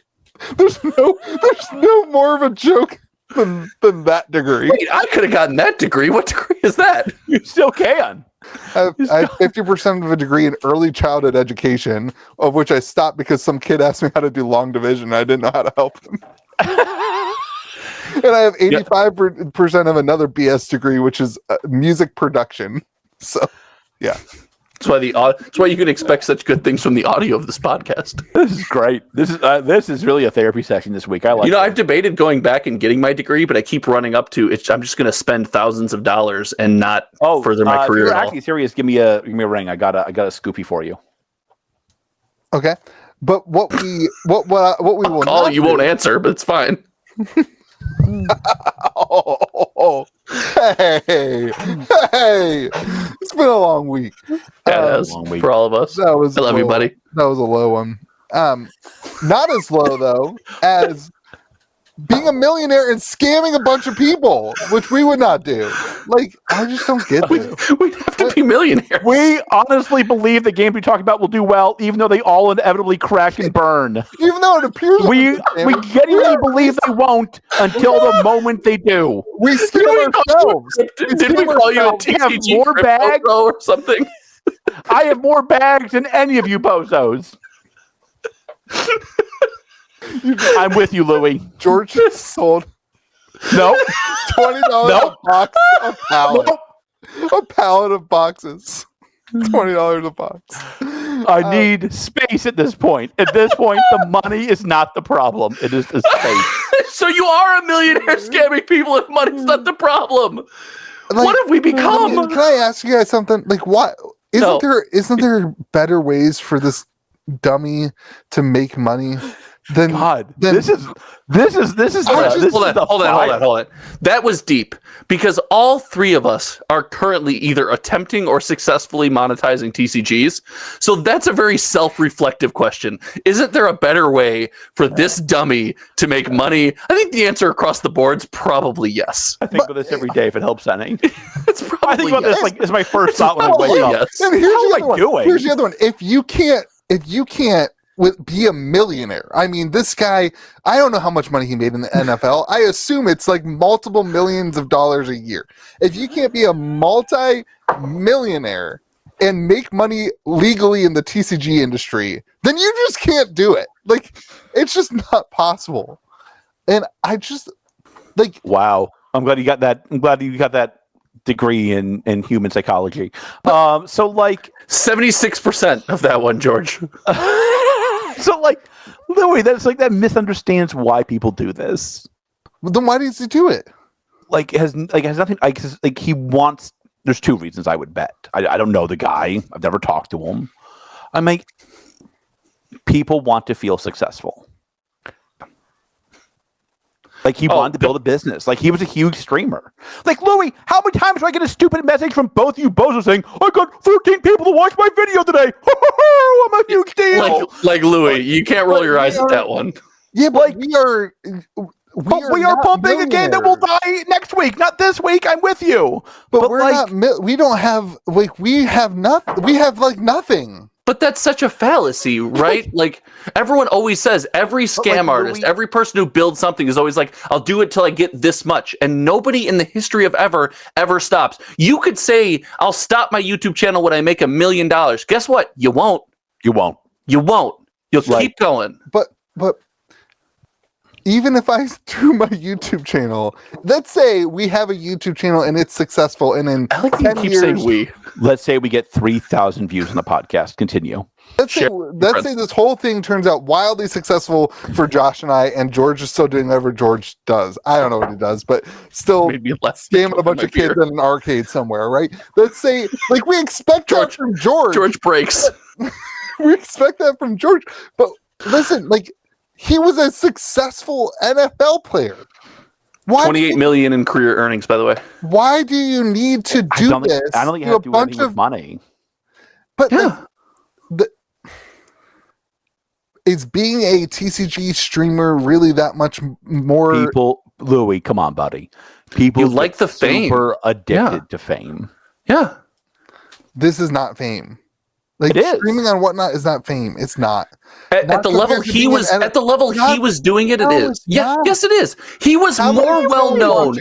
There's no more of a joke than that degree. Wait, I could have gotten that degree. What degree is that? You still can. I have 50% of a degree in early childhood education, of which I stopped because some kid asked me how to do long division and I didn't know how to help him. And I have 85% of another BS degree, which is music production. So, yeah. That's why you can expect such good things from the audio of this podcast. This is great. This is really a therapy session this week. I like. I've debated going back and getting my degree, but I keep running up to it. I'm just going to spend thousands of dollars and not further my career. If you're at all. actually serious, give me a ring. I got a Scoopy for you. Okay. But what we will Call you won't answer, but it's fine. Hey, it's been a long week. Yeah, that was for all of us. I love you, buddy. That was a low one. Not as low though as being a millionaire and scamming a bunch of people, which we would not do. Like, I just don't get this. We have to be millionaires. We honestly believe the games we talk about will do well, even though they all inevitably crash and burn. Even though it appears we genuinely believe they won't until the moment they do. We scam ourselves. Did we call you a TCG more bags or something? I have more bags than any of you bozos. I'm with you, Louis. George sold $20 a box, a pallet of boxes. $20 a box. I need space at this point. At this point, the money is not the problem. It is the space. So you are a millionaire scamming people if money's not the problem. What have we become? Can I ask you guys something? Like, what isn't there better ways for this dummy to make money? Hold on. That was deep because all three of us are currently either attempting or successfully monetizing TCGs. So that's a very self-reflective question. Isn't there a better way for this dummy to make money? I think the answer across the board is probably yes. I think about this every day if it helps any. It's probably I think about this like it's my first thought when I wake up. Yes. And here's the other one. If you can't be a millionaire. I mean, this guy, I don't know how much money he made in the NFL. I assume it's like multiple millions of dollars a year. If you can't be a multi-millionaire and make money legally in the TCG industry, then you just can't do it. Like, it's just not possible. And I just, like... Wow. I'm glad you got that degree in human psychology. So, like... 76% of that one, George. So, like, Louis, that misunderstands why people do this. Well, then why does he do it? Has nothing. He wants. There's two reasons I would bet. I don't know the guy. I've never talked to him. People want to feel successful. Like, he wanted to build a business. Like, he was a huge streamer. Like, Louis, how many times do I get a stupid message from both you bozos saying, I got 14 people to watch my video today. I'm a huge deal. Like Louis, you can't roll your eyes at that one. Yeah, but we are pumping a game that will die next week, not this week. I'm with you. But we're not. We don't have. Like, we have nothing. We have like nothing. But that's such a fallacy, right? Like everyone always says, every scam artist, every person who builds something is always like, I'll do it till I get this much. And nobody in the history of ever stops. You could say, I'll stop my YouTube channel when I make $1 million. Guess what? You won't. You won't. You won't. You'll keep going. But even if I do my YouTube channel, let's say we have a YouTube channel and it's successful, and in I like 10 you keep years, saying we. Let's say we get 3,000 views on the podcast. Continue. let's say this whole thing turns out wildly successful for Josh and I, and George is still doing whatever George does. I don't know what he does, but still Maybe less scamming a bunch of kids in an arcade somewhere, right? Let's say, like, we expect that from George. George breaks. We expect that from George. But listen, like, he was a successful NFL player. Why 28 million in career earnings, by the way. Why do you need to do this? I don't think you have to do anything with money. But is being a TCG streamer really that much more? People, Louis, come on, buddy. People You like the fame. Super addicted to fame. Yeah. This is not fame. Like, It is. streaming on whatnot is not fame. It's not. At the level he was doing it, it is. Yeah, yes, it is. He was more well known.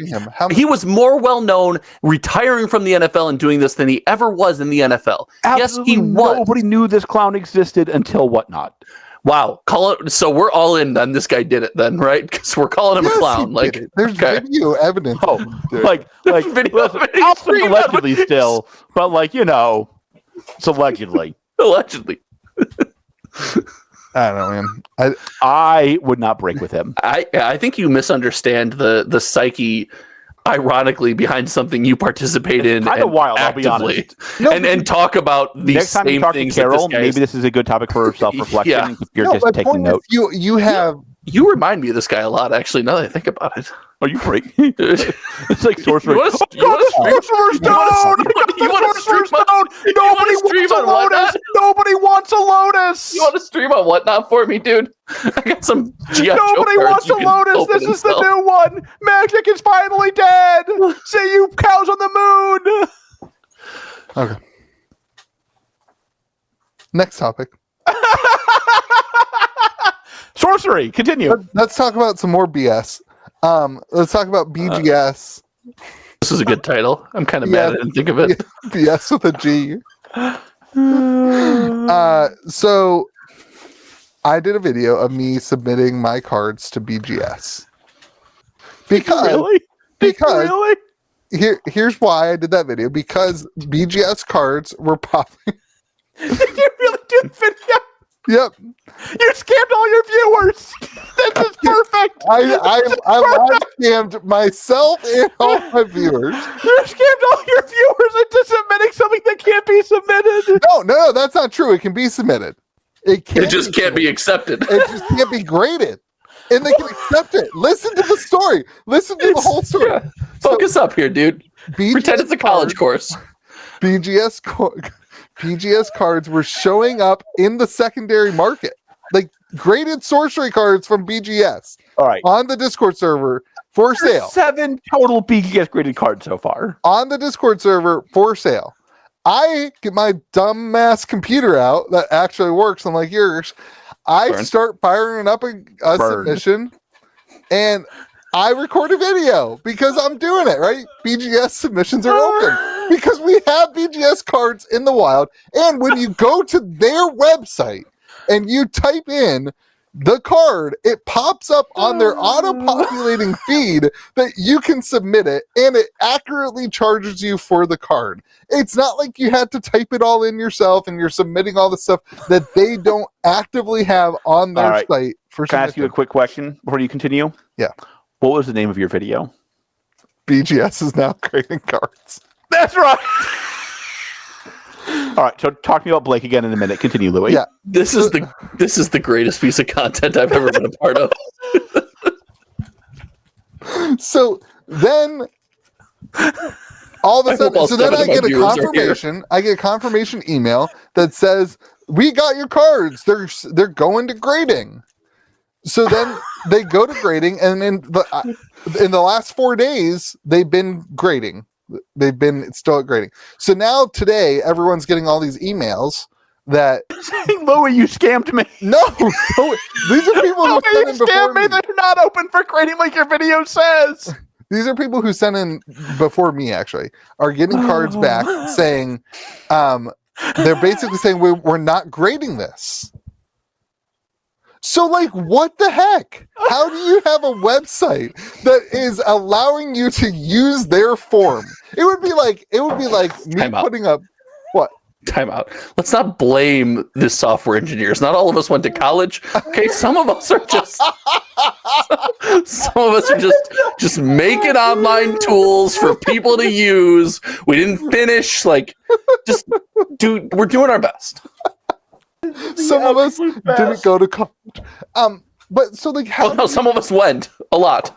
He was more well known retiring from the NFL and doing this than he ever was in the NFL. Absolutely yes, he was. Nobody knew this clown existed until whatnot. Wow, call it. So we're all in. Then this guy did it. Then right? Because we're calling him a clown. Like there's video evidence. Oh, like video listen, allegedly still, but like it's allegedly. Allegedly. I don't know, man. I would not break with him. I think you misunderstand the psyche, ironically, behind something you participate in. Kind of wild, actively, I'll be honest. And talk about these next time same you talk things. to Carol, maybe this is a good topic for self-reflection. Yeah. If you're just taking notes. You have. You remind me of this guy a lot, actually. Now that I think about it. Are you break? It's like sorcery. You want to stream on Whatnot? Nobody wants a lotus. You want to stream on Whatnot for me, dude? I got some G.I. Nobody wants a lotus. This is the new one. Magic is finally dead. See you cows on the moon. Okay. Next topic. Sorcery. Continue. Let's talk about some more BS. Let's talk about BGS. This is a good title. I'm kind of mad I didn't think of it. BS with a G. So I did a video of me submitting my cards to BGS. Because here's why I did that video. Because BGS cards were popping. Did you really do the video? Yep. You scammed all your viewers. This is perfect. I live scammed myself and all my viewers. You scammed all your viewers into submitting something that can't be submitted. No, that's not true. It can be submitted. It just can't be accepted. It just can't be graded. And they can accept it. Listen to the story. Listen to the whole story. Yeah. Focus up here, dude. Pretend it's a college course. BGS cards were showing up in the secondary market, like graded sorcery cards from BGS. All right, on the Discord server for sale. 7 total BGS graded cards so far on the Discord server for sale. I get my dumbass computer out that actually works, unlike yours. I start firing up a submission, and I record a video because I'm doing it, right? BGS submissions are open because we have BGS cards in the wild. And when you go to their website and you type in the card, it pops up on their auto-populating feed that you can submit it, and it accurately charges you for the card. It's not like you had to type it all in yourself and you're submitting all the stuff that they don't actively have on their site for Can I ask you a quick question before you continue? Yeah. What was the name of your video? BGS is now creating cards. That's right. All right, so talk to me about Blake again in a minute. Continue, Louis. Yeah, this is the greatest piece of content I've ever been a part of. So then, all of a sudden, so then I get a confirmation. I get a confirmation email that says we got your cards. They're going to grading. So then they go to grading, and in the last 4 days, they've been grading. They've been still at grading. So now today, everyone's getting all these emails that Louie, you scammed me. no, these are people who sent in before me. They're not open for grading like your video says. These are people who sent in before me, actually, are getting cards back saying, they're basically saying, we're not grading this. So, like, what the heck? How do you have a website that is allowing you to use their form? It would be like me Time out. putting up what? Time out. Let's not blame the software engineers. Not all of us went to college. Okay, some of us are just just making online tools for people to use. We didn't finish. Like, we're doing our best. Some of us didn't go to college. But so like how? Well, no, some of us went a lot.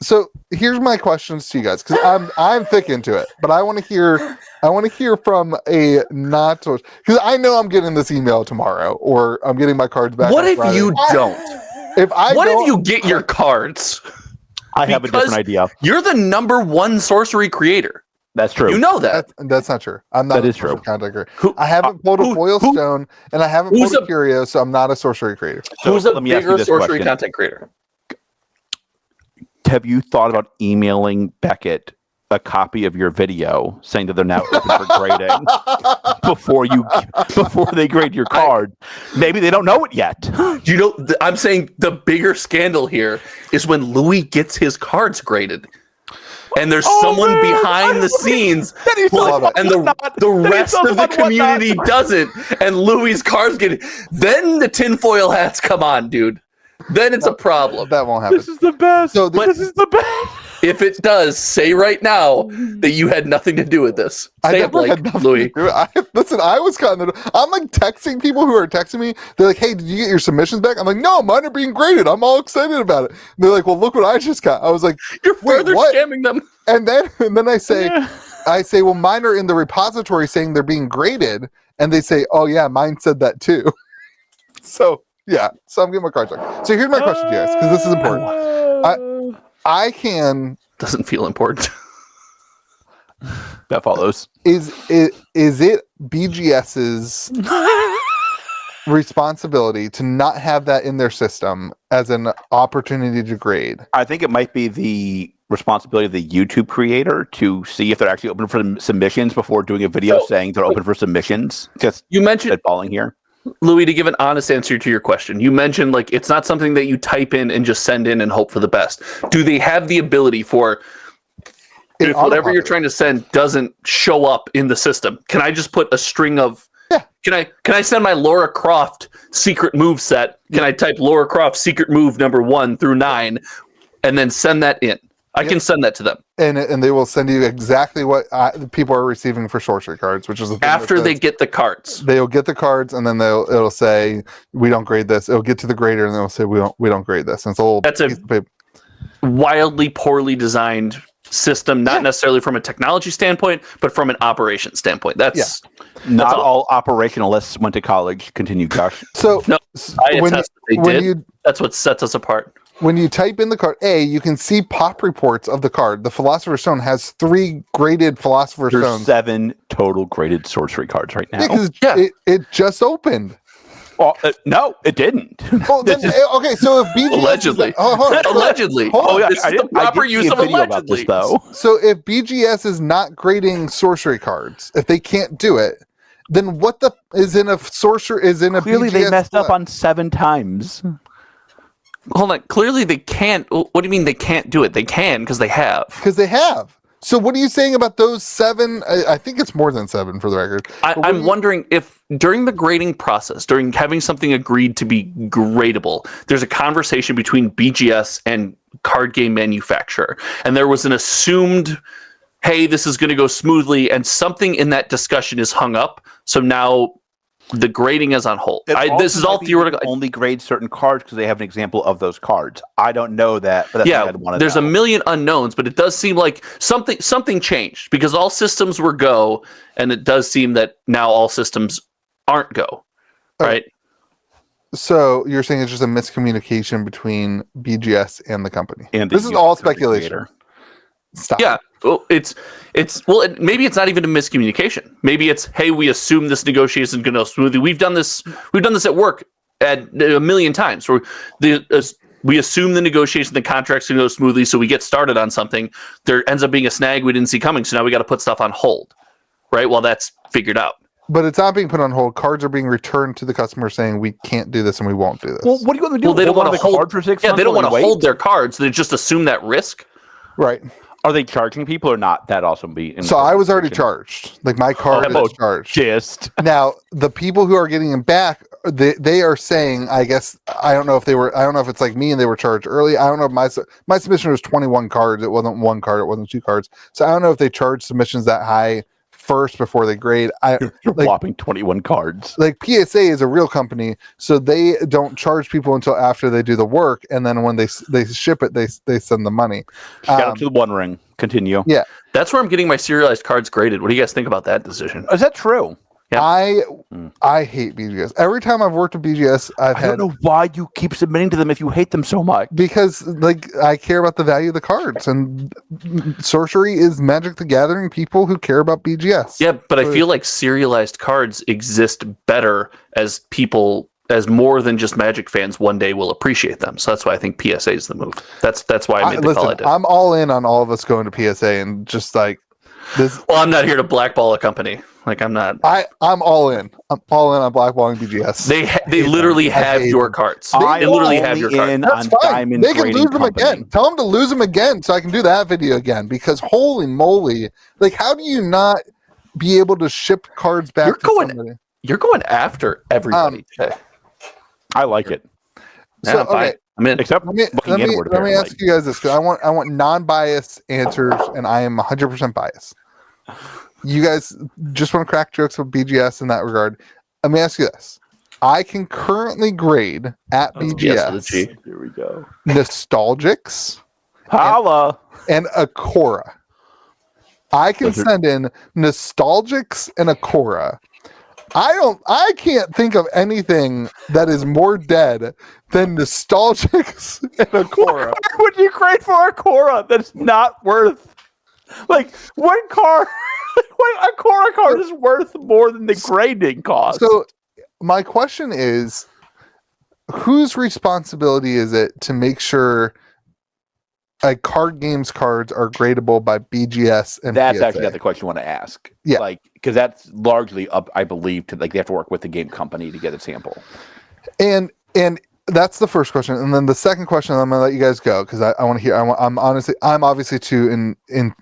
So here's my questions to you guys, because I'm thick into it, but I want to hear from a not source, because I know I'm getting this email tomorrow, or I'm getting my cards back. What on if Friday. you don't? What if you get your cards? I have a different idea. You're the number one sorcery creator. That's true. You know that. That's not true. I'm not That a is true. sorcery content creator. I haven't pulled a foil stone, and I haven't pulled a curio, so I'm not a sorcery creator. Who's a let me ask you bigger this sorcery question. content creator? Have you thought about emailing Beckett a copy of your video saying that they're now open for grading before they grade your card? Maybe they don't know it yet. You know, I'm saying the bigger scandal here is when Louis gets his cards graded. And there's someone behind the scenes, and the rest of the community doesn't, and Louis' cards get it. Then the tinfoil hats come on, dude. Then it's a problem. That won't happen. This is the best. So this is the best. If it does, say right now that you had nothing to do with this. I Say it, never like, had nothing Louis. to do with it. Listen, I was caught in the. I'm like texting people who are texting me. They're like, "Hey, did you get your submissions back?" I'm like, "No, mine are being graded. I'm all excited about it." And they're like, "Well, look what I just got." I was like, You're further scamming them. And then I say, "Well, mine are in the repository saying they're being graded," and they say, "Oh yeah, mine said that too." So yeah, so I'm getting my cards back. So here's my question to you guys, because this is important. I can. Doesn't feel important. That follows. Is it BGS's responsibility to not have that in their system as an opportunity to grade? I think it might be the responsibility of the YouTube creator to see if they're actually open for submissions before doing a video saying they're open for submissions. Just You mentioned spitballing here. Louis, to give an honest answer to your question, you mentioned like it's not something that you type in and just send in and hope for the best. Do they have the ability for if whatever you're trying to send doesn't show up in the system? Can I just put a string of Can I send my Laura Croft secret move set? Can I type Laura Croft secret move number 1 through 9 and then send that in? I can send that to them. And they will send you exactly what people are receiving for sorcery cards, which is the thing after they get the cards. They'll get the cards, and then it'll say we don't grade this. It'll get to the grader, and they'll say we don't grade this. And it's a little That's a wildly poorly designed system, not necessarily from a technology standpoint, but from an operation standpoint. That's not all operationalists went to college. Continue, Josh. So no, I attest that they did. That's what sets us apart. When you type in the card, you can see pop reports of the card. The Philosopher's Stone has 3 graded Philosopher's There's Stones. 7 total graded sorcery cards right now. It just opened. Well, no, it didn't. Well, then, okay, so if BGS allegedly, allegedly, this is the proper use of allegedly. Though. So if BGS is not grading sorcery cards, if they can't do it, then what the is in a sorcerer is in a Clearly BGS they messed up on 7 times. Hold on. Clearly they can't. What do you mean they can't do it? They can because they have. Because they have. So what are you saying about those 7? I think it's more than 7 for the record. I'm wondering if during the grading process, during having something agreed to be gradable, there's a conversation between BGS and card game manufacturer. And there was an assumed, hey, this is going to go smoothly. And something in that discussion is hung up. So now the grading is on hold. This is all theoretical. Only grade certain cards because they have an example of those cards. I don't know that, but that's there's a million unknowns, but it does seem like something changed because all systems were go, and it does seem that now all systems aren't go, right? So you're saying it's just a miscommunication between BGS and the company. And this is all speculation. Stop. Yeah, well, maybe it's not even a miscommunication. Maybe it's, hey, we assume this negotiation is going to go smoothly. We've done this at work a million times. We assume the negotiation, the contract's going to go smoothly, so we get started on something. There ends up being a snag we didn't see coming, so now we got to put stuff on hold, right? While that's figured out. But it's not being put on hold. Cards are being returned to the customer saying we can't do this and we won't do this. Well, what do you want to do? Well, they don't want to hold for 6 months. Yeah, they don't want to hold their cards. They just assume that risk. Right. Are they charging people or not? That also be. So I was already charged. Like my card is charged. Just now, the people who are getting them back, they are saying, I guess, I don't know if it's like me and they were charged early. I don't know if my submission was 21 cards. It wasn't one card. It wasn't 2 cards. So I don't know if they charge submissions that high first before they grade. Whopping 21 cards. Like PSA is a real company, so they don't charge people until after they do the work, and then when they ship it, they send the money. Shout out to the One Ring. Continue. Yeah, that's where I'm getting my serialized cards graded. What do you guys think about that decision? Is that true? Yeah. I hate BGS. Every time I've worked with BGS, I don't know why you keep submitting to them if you hate them so much. Because I care about the value of the cards, and sorcery is Magic the Gathering people who care about BGS. Yeah, but I feel like serialized cards exist better as more than just Magic fans one day will appreciate them. So that's why I think PSA is the move. That's why I made the call I did. I'm all in on all of us going to PSA and just like this. Well, I'm not here to blackball a company. Like I'm not. I'm all in. I'm all in on blackballing BGS. They literally have your cards. They literally have your cards. That's fine. They can lose them again. Tell them to lose them again so I can do that video again. Because holy moly, like how do you not be able to ship cards back to somebody? You're going after everybody. I like it. So okay. I'm in. Except let me ask you guys this, because I want non-biased answers, and I am 100% biased. You guys just want to crack jokes with BGS in that regard. Let me ask you this. I can currently grade at BGS. Here we go. Nostalgics. Holla. And Akora. I can send in Nostalgics and Akora. I can't think of anything that is more dead than Nostalgics and Akora. What would you grade for Akora that's not worth? Like, what card? What Akora card is worth more than the grading cost? So, my question is, whose responsibility is it to make sure card games cards are gradable by BGS and that's PSA? actually not the question you want to ask. Yeah, like because that's largely up, I believe, to like they have to work with the game company to get a sample. And that's the first question, and then the second question, I'm gonna let you guys go because I want to hear. I'm obviously too in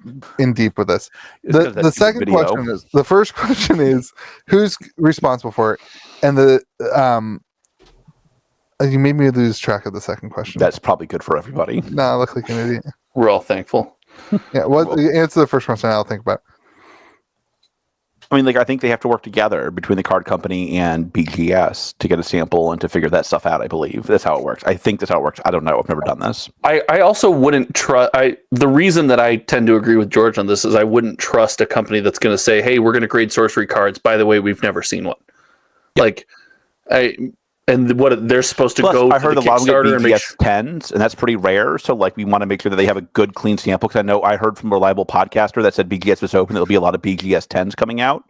deep with this. The second question is, the first question is who's responsible for it, and you made me lose track of the second question. That's probably good for everybody. No, I look like an idiot. We're all thankful. Yeah, answer the first question. I'll think about it. I mean, like, I think they have to work together between the card company and BGS to get a sample and to figure that stuff out, I believe. That's how it works. I think that's how it works. I don't know. I've never done this. I also wouldn't trust... The reason that I tend to agree with George on this is I wouldn't trust a company that's going to say, hey, we're going to grade sorcery cards. By the way, we've never seen one. Yep. And what they're supposed to go I heard to a lot of Kickstarter and make BGS 10s, and that's pretty rare. So, like, we want to make sure that they have a good, clean sample. Because I heard from a reliable podcaster that said BGS was open. There'll be a lot of BGS 10s coming out,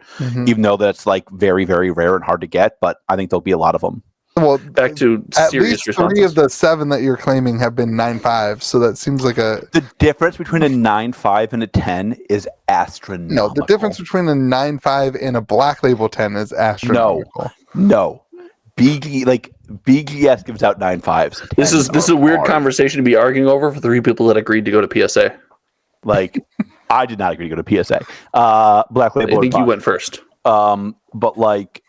even though that's like very, very rare and hard to get. But I think there'll be a lot of them. Well, back to at serious least 3 of the 7 that you're claiming have been 9.5. So that seems like the difference between a 9.5 and a 10 is astronomical. No, the difference between a 9.5 and a black label 10 is astronomical. No. BGS gives out 9.5s. This is a weird conversation to be arguing over for 3 people that agreed to go to PSA. Like, I did not agree to go to PSA. Black label. I think you went first. But like,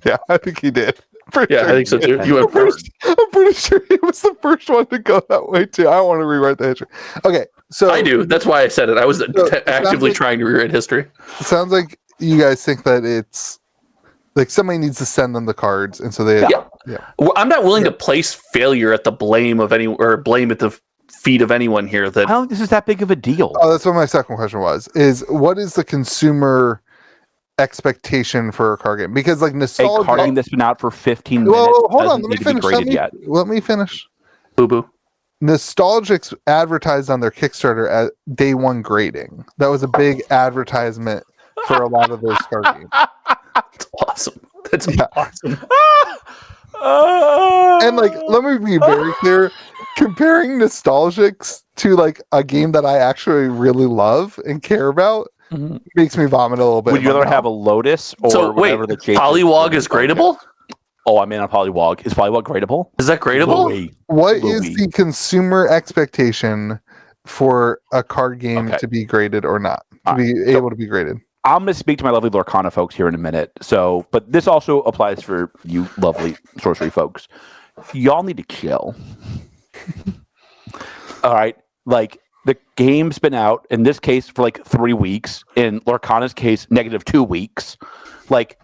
yeah, I think he did. I think so too. You went first. I'm pretty sure he was the first one to go that way too. I want to rewrite the history. Okay, so I do. That's why I said it. I was actively trying to rewrite history. It sounds like you guys think that it's like somebody needs to send them the cards, and so they. Yeah. Well, I'm not willing to place failure at the blame at the feet of anyone here. That I don't think this is that big of a deal. Oh, that's what my second question was. Is what is the consumer expectation for a card game? Because like nostalgia, a card game that's been out for 15 minutes. Well, hold on. Let me finish. Let me finish. Boo boo. Nostalgics advertised on their Kickstarter at day one grading. That was a big advertisement for a lot of those card games. That's awesome. That's awesome. And like, let me be very clear. Comparing Nostalgics to like a game that I actually really love and care about makes me vomit a little bit. Would you rather have a Lotus or So wait, whatever the Polywog is gradable? Oh, I'm in on Polywog. Is Polywog gradable? Is that gradable? Louis. What is the consumer expectation for a card game Okay. to be graded or not? To be able to be graded? I'm going to speak to my lovely Lorcana folks here in a minute. So, but this also applies for you lovely sorcery folks. Y'all need to chill. All right. Like, the game's been out, in this case, for like 3 weeks. In Lorcana's case, -2 weeks. Like,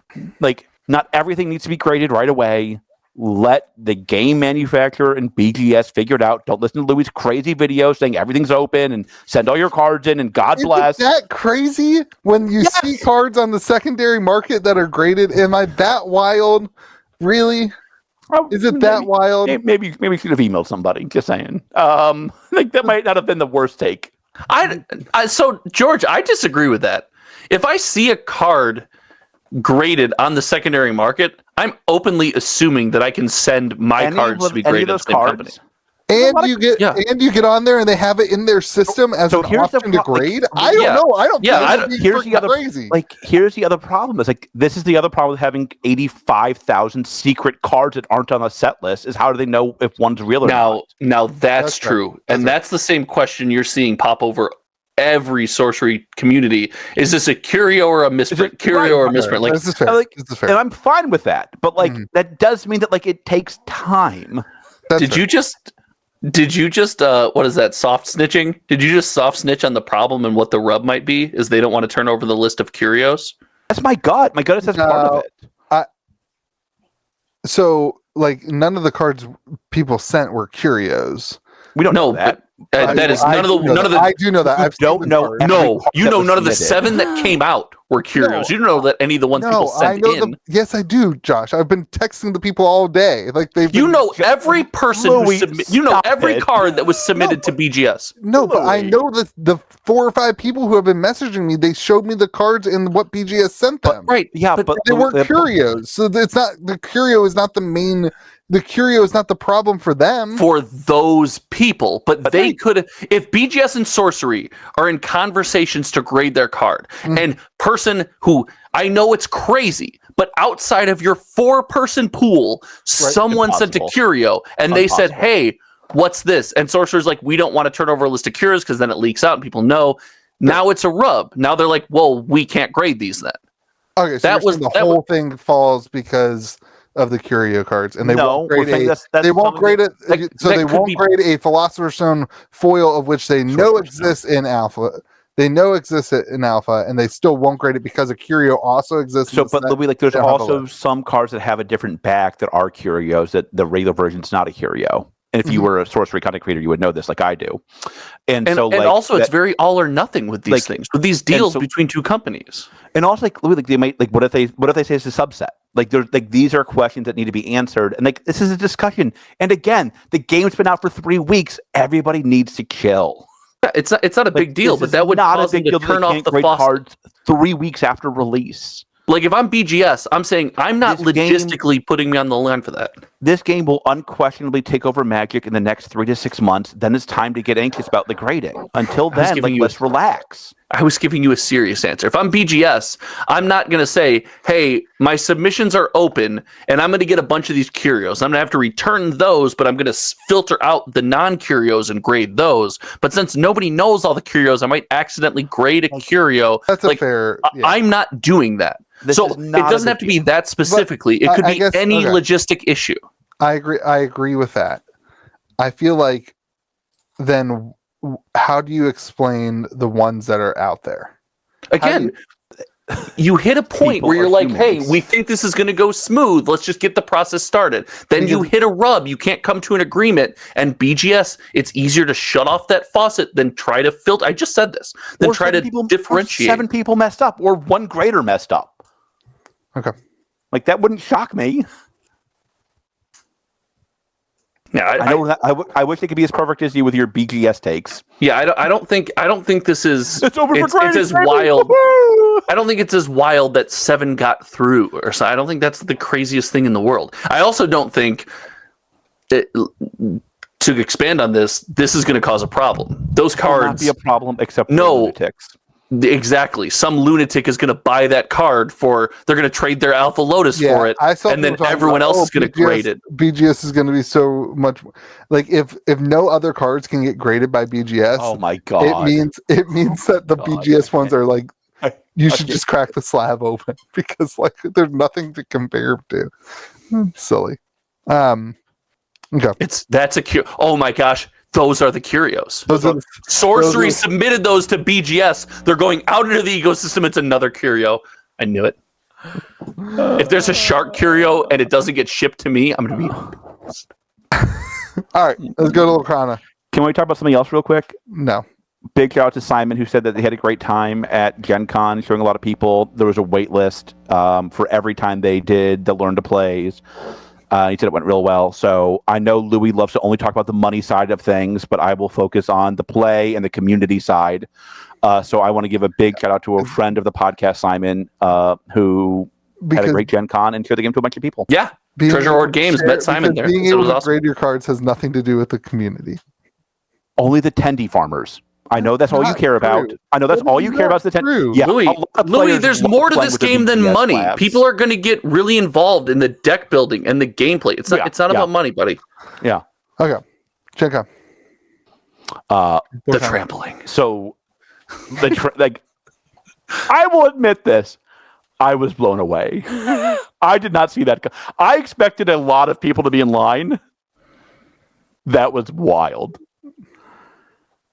not everything needs to be graded right away. Let the game manufacturer and BGS figure it out. Don't listen to Louis' crazy videos saying everything's open and send all your cards in and God bless. Is that crazy when you see cards on the secondary market that are graded? Am I that wild? Really? Is it that wild? Maybe we should have emailed somebody. Just saying. Like that might not have been the worst take. So George, I disagree with that. If I see a card graded on the secondary market, I'm openly assuming that I can send my cards to be graded to the same company. And you get on there and they have it in their system as an option to grade. I don't know. I don't. Here's the other crazy. Here's the other problem. Is like this is the other problem with having 85,000 secret cards that aren't on the set list. Is how do they know if one's real or not? Now that's true, and that's the same question you're seeing pop over every sorcery community. Is this a curio or a misprint? Curio or a misprint? Like this is fair. This is fair. And I'm fine with that, but like that does mean that like it takes time. Did you just what is that, soft snitching? Did you just soft snitch on the problem and what the rub might be? Is they don't want to turn over the list of curios? That's my gut. My gut is that's part of it. So like none of the cards people sent were curios. We don't know that. That is none of the. I do know that. I don't know. No, you know none of the 7 that came out were curios. You don't know that any of the ones people sent in. Yes, I do, Josh. I've been texting the people all day. Like they've. You know every person who you know every card that was submitted to BGS. No, but I know that the 4 or 5 people who have been messaging me, they showed me the cards and what BGS sent them. Right. Yeah, but they weren't curios. So it's not the curio is not the main. The curio is not the problem for them. For those people. But they could, if BGS and Sorcery are in conversations to grade their card, and person who, I know it's crazy, but outside of your 4-person pool, someone sent a curio, and they said, hey, what's this? And Sorcerer's like, we don't want to turn over a list of curios because then it leaks out and people know. Now it's a rub. Now they're like, well, we can't grade these then. Okay, so the whole thing falls because of the curio cards, and they won't grade they won't grade it. So they won't grade a Philosopher's Stone foil of which they know exists in alpha. They know exists in alpha, and they still won't grade it because a curio also exists. So, but Louis, like, there's also some cards that have a different back that are curios that the regular version's not a curio. And if you were a sorcery content creator, you would know this, like I do. And so, like, also, it's very all or nothing with these things, with these deals between 2 companies. And also, like, Louis, like they might, like, what if they say it's a subset? Like, there's like these are questions that need to be answered, and like this is a discussion. And again, the game's been out for 3 weeks. Everybody needs to chill. Yeah, it's not a big deal, but that would cause them to turn off the faucet. Cards 3 weeks after release. Like, if I'm BGS, I'm saying I'm not logistically putting me on the line for that. This game will unquestionably take over Magic in the next 3 to 6 months. Then it's time to get anxious about the grading. Until then, like, let's relax. I was giving you a serious answer. If I'm BGS, I'm not going to say, hey, my submissions are open, and I'm going to get a bunch of these curios. I'm going to have to return those, but I'm going to filter out the non-curios and grade those. But since nobody knows all the curios, I might accidentally grade a curio. That's a fair... Yeah. I'm not doing that. So it doesn't have to be that specifically. It could be any logistic issue. I agree with that. I feel like then how do you explain the ones that are out there? Again, you hit a point where you're like, hey, we think this is going to go smooth. Let's just get the process started. Then you hit a rub. You can't come to an agreement. And BGS, it's easier to shut off that faucet than try to filter. I just said this. Then try to differentiate. 7 people messed up, or 1 grader messed up. Okay. Like, that wouldn't shock me. Yeah, I wish it could be as perfect as you with your BGS takes. Yeah, I don't think this is. It's over for It's as wild. I don't think it's as wild that 7 got through, or so. I don't think that's the craziest thing in the world. I also don't think to expand on this is going to cause a problem. Those cards not be a problem except for no lunatics. Exactly. Some lunatic is going to buy that card they're going to trade their Alpha Lotus for it, and then everyone else is going to grade it. BGS is going to be so much like if no other cards can get graded by BGS. Oh my god! It means that the BGS ones are like you should just crack the slab open because like there's nothing to compare to. It's silly. Okay. That's a cure. Oh my gosh. Those are the curios. Sorcery submitted those to BGS. They're going out into the ecosystem. It's another curio. I knew it. If there's a shark curio and it doesn't get shipped to me, I'm going to be pissed. All right, let's go to Locana. Can we talk about something else real quick? No. Big shout out to Simon, who said that they had a great time at Gen Con, showing a lot of people. There was a wait list for every time they did the Learn to Plays. He said it went real well. So I know Louis loves to only talk about the money side of things, but I will focus on the play and the community side. So I want to give a big shout out to a friend of the podcast, Simon, who had a great Gen Con and showed the game to a bunch of people. Yeah. Treasure Hoard Games met Simon there. Being able to grade your cards has nothing to do with the community. Only the Tendy farmers. I know that's all you care about. I know that's all you care about is the Tendy. Yeah, Louis, there's more to this game than money. Labs. People are going to get really involved in the deck building and the gameplay. It's not about money, buddy. Yeah. Okay. Check out. The trampling. So, I will admit this. I was blown away. I did not see that. I expected a lot of people to be in line. That was wild.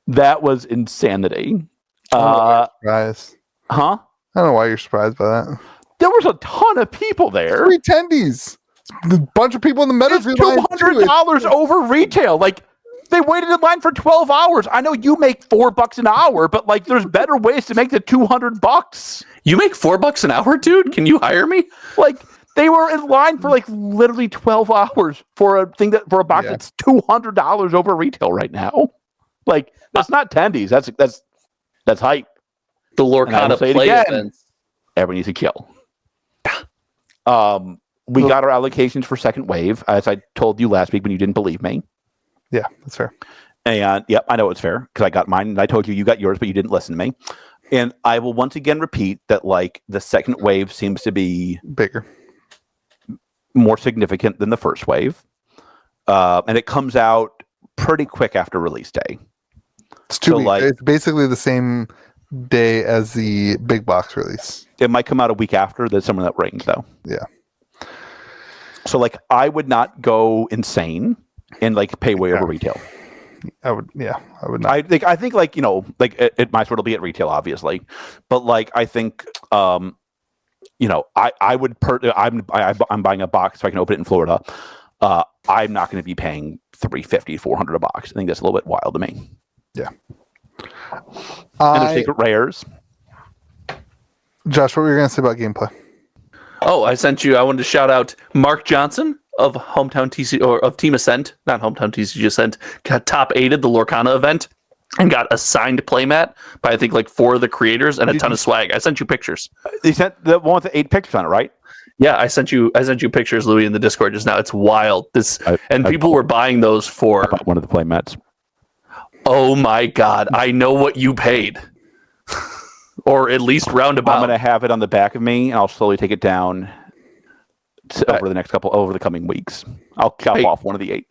That was insanity. Surprised. Huh? I don't know why you're surprised by that. There was a ton of people there. 3 attendees. A bunch of people in the meta. It's $200 over retail. Like, they waited in line for 12 hours. I know you make $4 an hour, but like, there's better ways to make the $200. You make $4 an hour, dude? Can you hire me? Like, they were in line for like literally 12 hours for a box that's $200 over retail right now. Like, that's not tendies. That's hype. The Lorcana play events. Everyone needs to kill. We got our allocations for second wave, as I told you last week when you didn't believe me. Yeah, that's fair. And yep, I know it's fair because I got mine and I told you got yours, but you didn't listen to me. And I will once again repeat that like the second wave seems to be bigger, more significant than the first wave. And it comes out pretty quick after release day. It's 2 weeks. Like, it's basically the same day as the big box release. It might come out a week after. There's some of that range though. Yeah. So like I would not go insane and like pay way over retail. I would not. I think like, you know, like it might sort of be at retail, obviously, but like I think, you know, I would I'm buying a box so I can open it in Florida. I'm not going to be paying $350, $400 a box. I think that's a little bit wild to me. Yeah. And there's secret rares. Josh, what were you going to say about gameplay? Oh, I wanted to shout out Mark Johnson of Hometown TCG, or of Team Ascent, not Hometown TCG Ascent, got top 8'd the Lorcana event and got a signed playmat by I think like 4 of the creators and a ton of swag. I sent you pictures. You sent the one with the 8 pictures on it, right? Yeah, I sent you pictures, Louis, in the Discord just now. It's wild. People were buying those for one of the playmats. Oh my god, I know what you paid. Or at least roundabout. I'm going to have it on the back of me, and I'll slowly take it down over the coming weeks. I'll chop off one of the 8.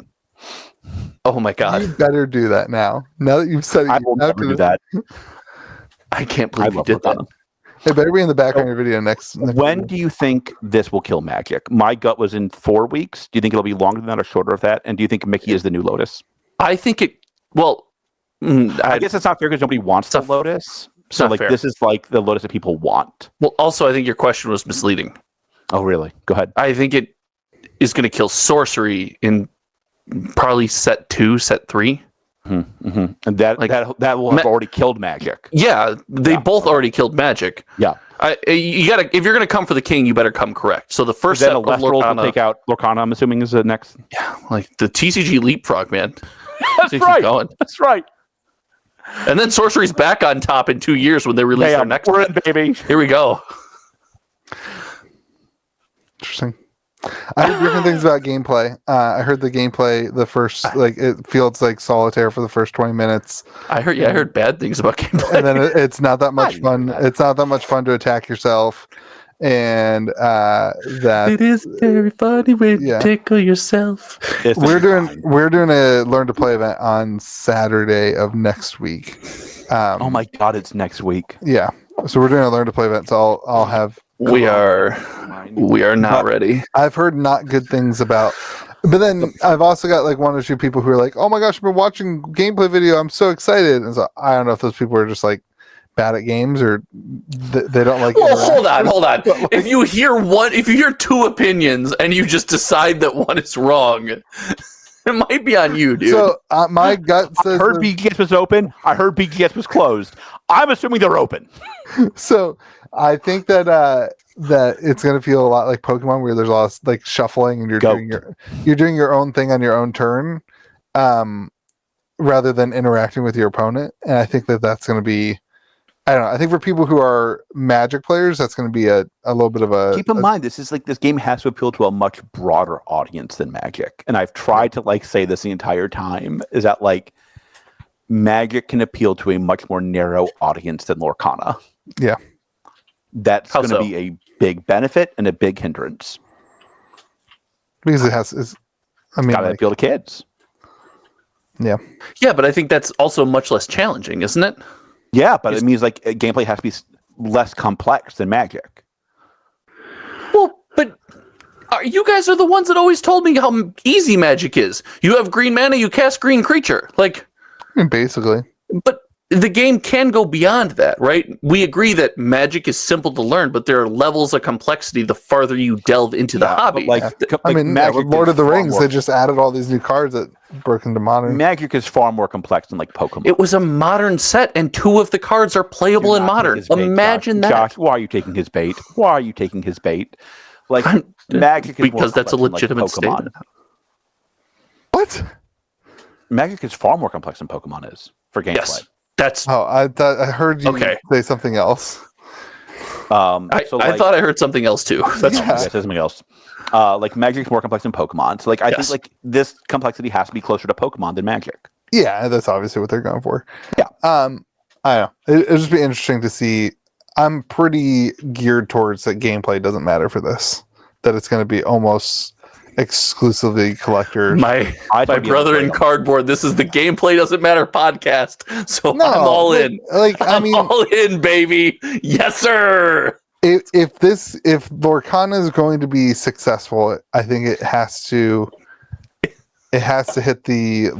Oh my god. You better do that now. Now that you've said it, I will never do that. I can't believe you did that. It better be in the background of your video next when do you think this will kill Magic? My gut was in 4 weeks. Do you think it'll be longer than that or shorter of that? And do you think Mickey is the new Lotus? I think I guess it's not fair because nobody wants the Lotus. So like this is like the Lotus that people want. Well, also I think your question was misleading. Oh, really? Go ahead. I think it is going to kill sorcery in probably set 2, set 3. And that will have already killed Magic. Yeah, they both already killed Magic. Yeah. You gotta, if you're gonna come for the king, you better come correct. So the first set of Lorcana will take out Lorcana, I'm assuming, is the next. Yeah, like the TCG leapfrog, man. That's right. That's right. And then Sorcery's back on top in 2 years when they release their next one. Baby. Here we go. Interesting. I heard different things about gameplay. I heard the gameplay, it feels like solitaire for the first 20 minutes. I heard bad things about gameplay. And then it's not that much fun. It's not that much fun to attack yourself. And that it is very funny when you tickle yourself. We're doing a learn to play event on Saturday of next week. Oh my god, it's next week. Yeah. So we're doing a learn to play event. So I'll have. We are not ready. I've heard not good things about. But then I've also got like one or two people who are like, "Oh my gosh, I've been watching gameplay video. I'm so excited." And so I don't know if those people are just like bad at games or they don't like. Well, hold on. If you hear two opinions and you just decide that one is wrong, it might be on you, dude. So my gut says I heard BGS was open. I heard BGS was closed. I'm assuming they're open. So I think that it's going to feel a lot like Pokemon, where there's a lot of like shuffling and you're doing your own thing on your own turn, rather than interacting with your opponent. And I think that's going to be, I don't know. I think for people who are Magic players, that's going to be a little bit of a. Keep in mind, this game has to appeal to a much broader audience than Magic, and I've tried to say this the entire time. Is that Magic can appeal to a much more narrow audience than Lorcana? Yeah. That's going to be a big benefit and a big hindrance. Because it has, got to appeal to kids. Yeah. Yeah, but I think that's also much less challenging, isn't it? Yeah, but it means gameplay has to be less complex than Magic. Well, but you guys are the ones that always told me how easy Magic is. You have green mana, you cast green creature. Basically. But the game can go beyond that, right? We agree that Magic is simple to learn, but there are levels of complexity the farther you delve into the hobby. With Lord of the Rings, they just added all these new cards that broke into modern. Magic is far more complex than Pokemon. It was a modern set, and 2 of the cards are playable in modern. Imagine that. Josh, why are you taking his bait? Magic is because that's a legitimate statement. What? Magic is far more complex than Pokemon is for gameplay. Yes. I heard you say something else. I thought I heard something else too. That's something else. Magic's more complex than Pokemon. So I think this complexity has to be closer to Pokemon than Magic. Yeah, that's obviously what they're going for. Yeah. I don't know. It'll just be interesting to see. I'm pretty geared towards that gameplay doesn't matter for this. That it's going to be almost exclusively collectors. My brother in cardboard. This is the Gameplay Doesn't Matter podcast. So I'm all in. I'm all in, baby. Yes, sir. If Lorcana is going to be successful, I think it has to hit the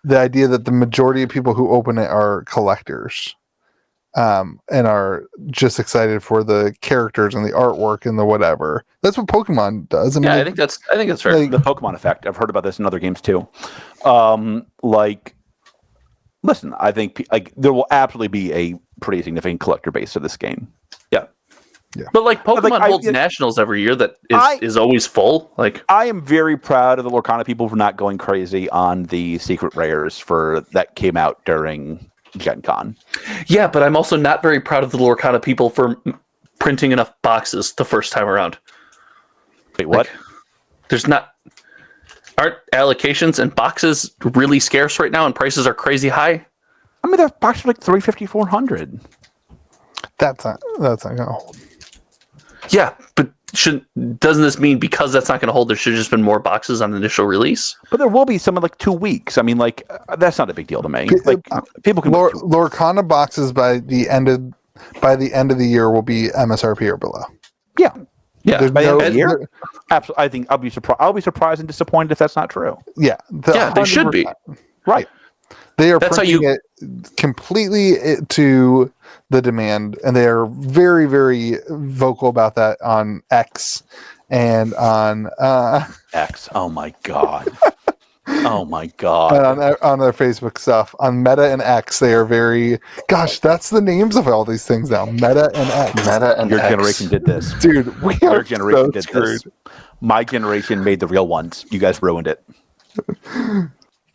idea that the majority of people who open it are collectors. And are just excited for the characters and the artwork and the whatever. That's what Pokemon does. I think that's fair. The Pokemon effect. I've heard about this in other games too. Listen, I think there will absolutely be a pretty significant collector base to this game. Yeah. But Pokemon holds nationals every year that is always full. I am very proud of the Lorcana people for not going crazy on the secret rares that came out during Gen Con. Yeah, but I'm also not very proud of the Lorcana people for printing enough boxes the first time around. Wait, what? Aren't allocations and boxes really scarce right now and prices are crazy high? I mean, their boxes are $350, $400. That's not gonna hold. Yeah, but doesn't this mean because that's not going to hold, there should have just been more boxes on the initial release? But there will be some in 2 weeks. I mean, that's not a big deal to me. People can Lorcana boxes by the end of the year will be MSRP or below. Yeah. Yeah. By the end of the year? Absolutely. I think I'll be surprised and disappointed if that's not true. Yeah. They should be. Right. They are printing it completely to the demand, and they are very, very vocal about that on X and on X. Oh my God. Oh my god! And on their Facebook stuff, on Meta and X, they are very. Gosh, that's the names of all these things now. Meta and X. Meta and Your X. generation did this. Dude, we Your are generation so did screwed. this. My generation made the real ones. You guys ruined it.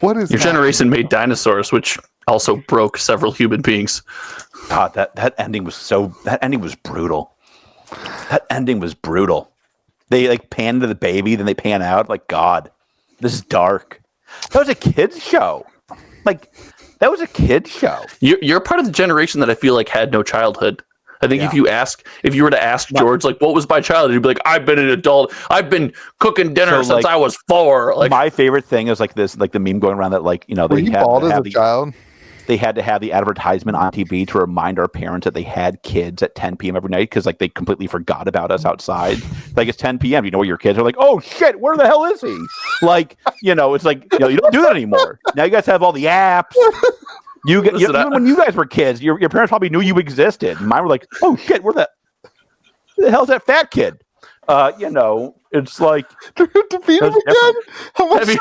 What is Your that? generation made dinosaurs, which also broke several human beings. God, that ending was brutal. That ending was brutal. They like pan to the baby, then they pan out. Like, God, this is dark. That was a kid's show. Like, that was a kid's show. You're part of the generation that I feel like had no childhood. I think Yeah. if you were to ask George, like, what was my childhood? He'd be like, I've been an adult. I've been cooking dinner So, since like, I was 4. Like, my favorite thing is like this, like the meme going around that like, you know, Were you bald as a child? they had to have the advertisement on TV to remind our parents that they had kids at 10 p.m. every night because like they completely forgot about us outside. Like it's 10 p.m. You know where your kids are like, oh shit, where the hell is he? Like, you know, it's like, you know, you don't do that anymore. Now you guys have all the apps. Even when you guys were kids, your parents probably knew you existed. Mine were like, oh shit, where the hell's that fat kid? You know, it's like To beat him again? How much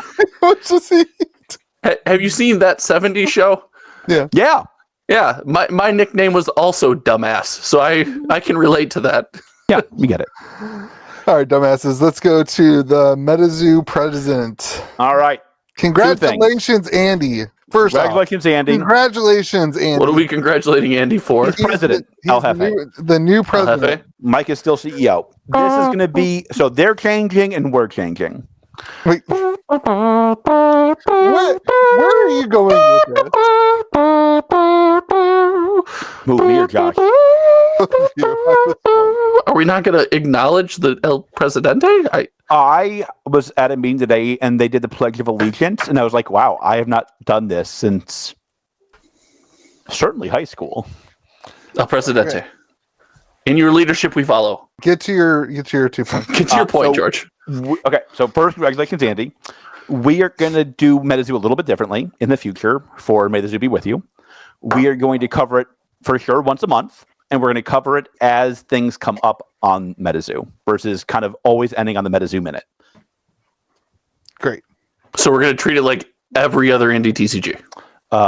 does he eat? have you seen that 70s show? Yeah. Yeah, my nickname was also Dumbass, so I can relate to that. Yeah, we get it. All right, dumbasses, let's go to the MetaZoo president. All right. Congratulations, Andy. First Congratulations, off, Andy. Congratulations, Andy. What are we congratulating Andy for? He's president. He's the new president. Mike is still CEO. This is going to be so they're changing and we're changing. Wait, where are you going with this? Move me or Josh. Are we not going to acknowledge the El Presidente? I was at a meeting today and they did the Pledge of Allegiance, and I was like, wow, I have not done this since certainly high school. El Presidente. Okay. In your leadership, we follow. Get to your 2 points. Get to your point, George. Okay, so first, congratulations, Andy. We are going to do MetaZoo a little bit differently in the future for May the Zoo Be With You. We are going to cover it for sure once a month, and we're going to cover it as things come up on MetaZoo versus kind of always ending on the MetaZoo Minute. Great. So we're going to treat it like every other indie TCG.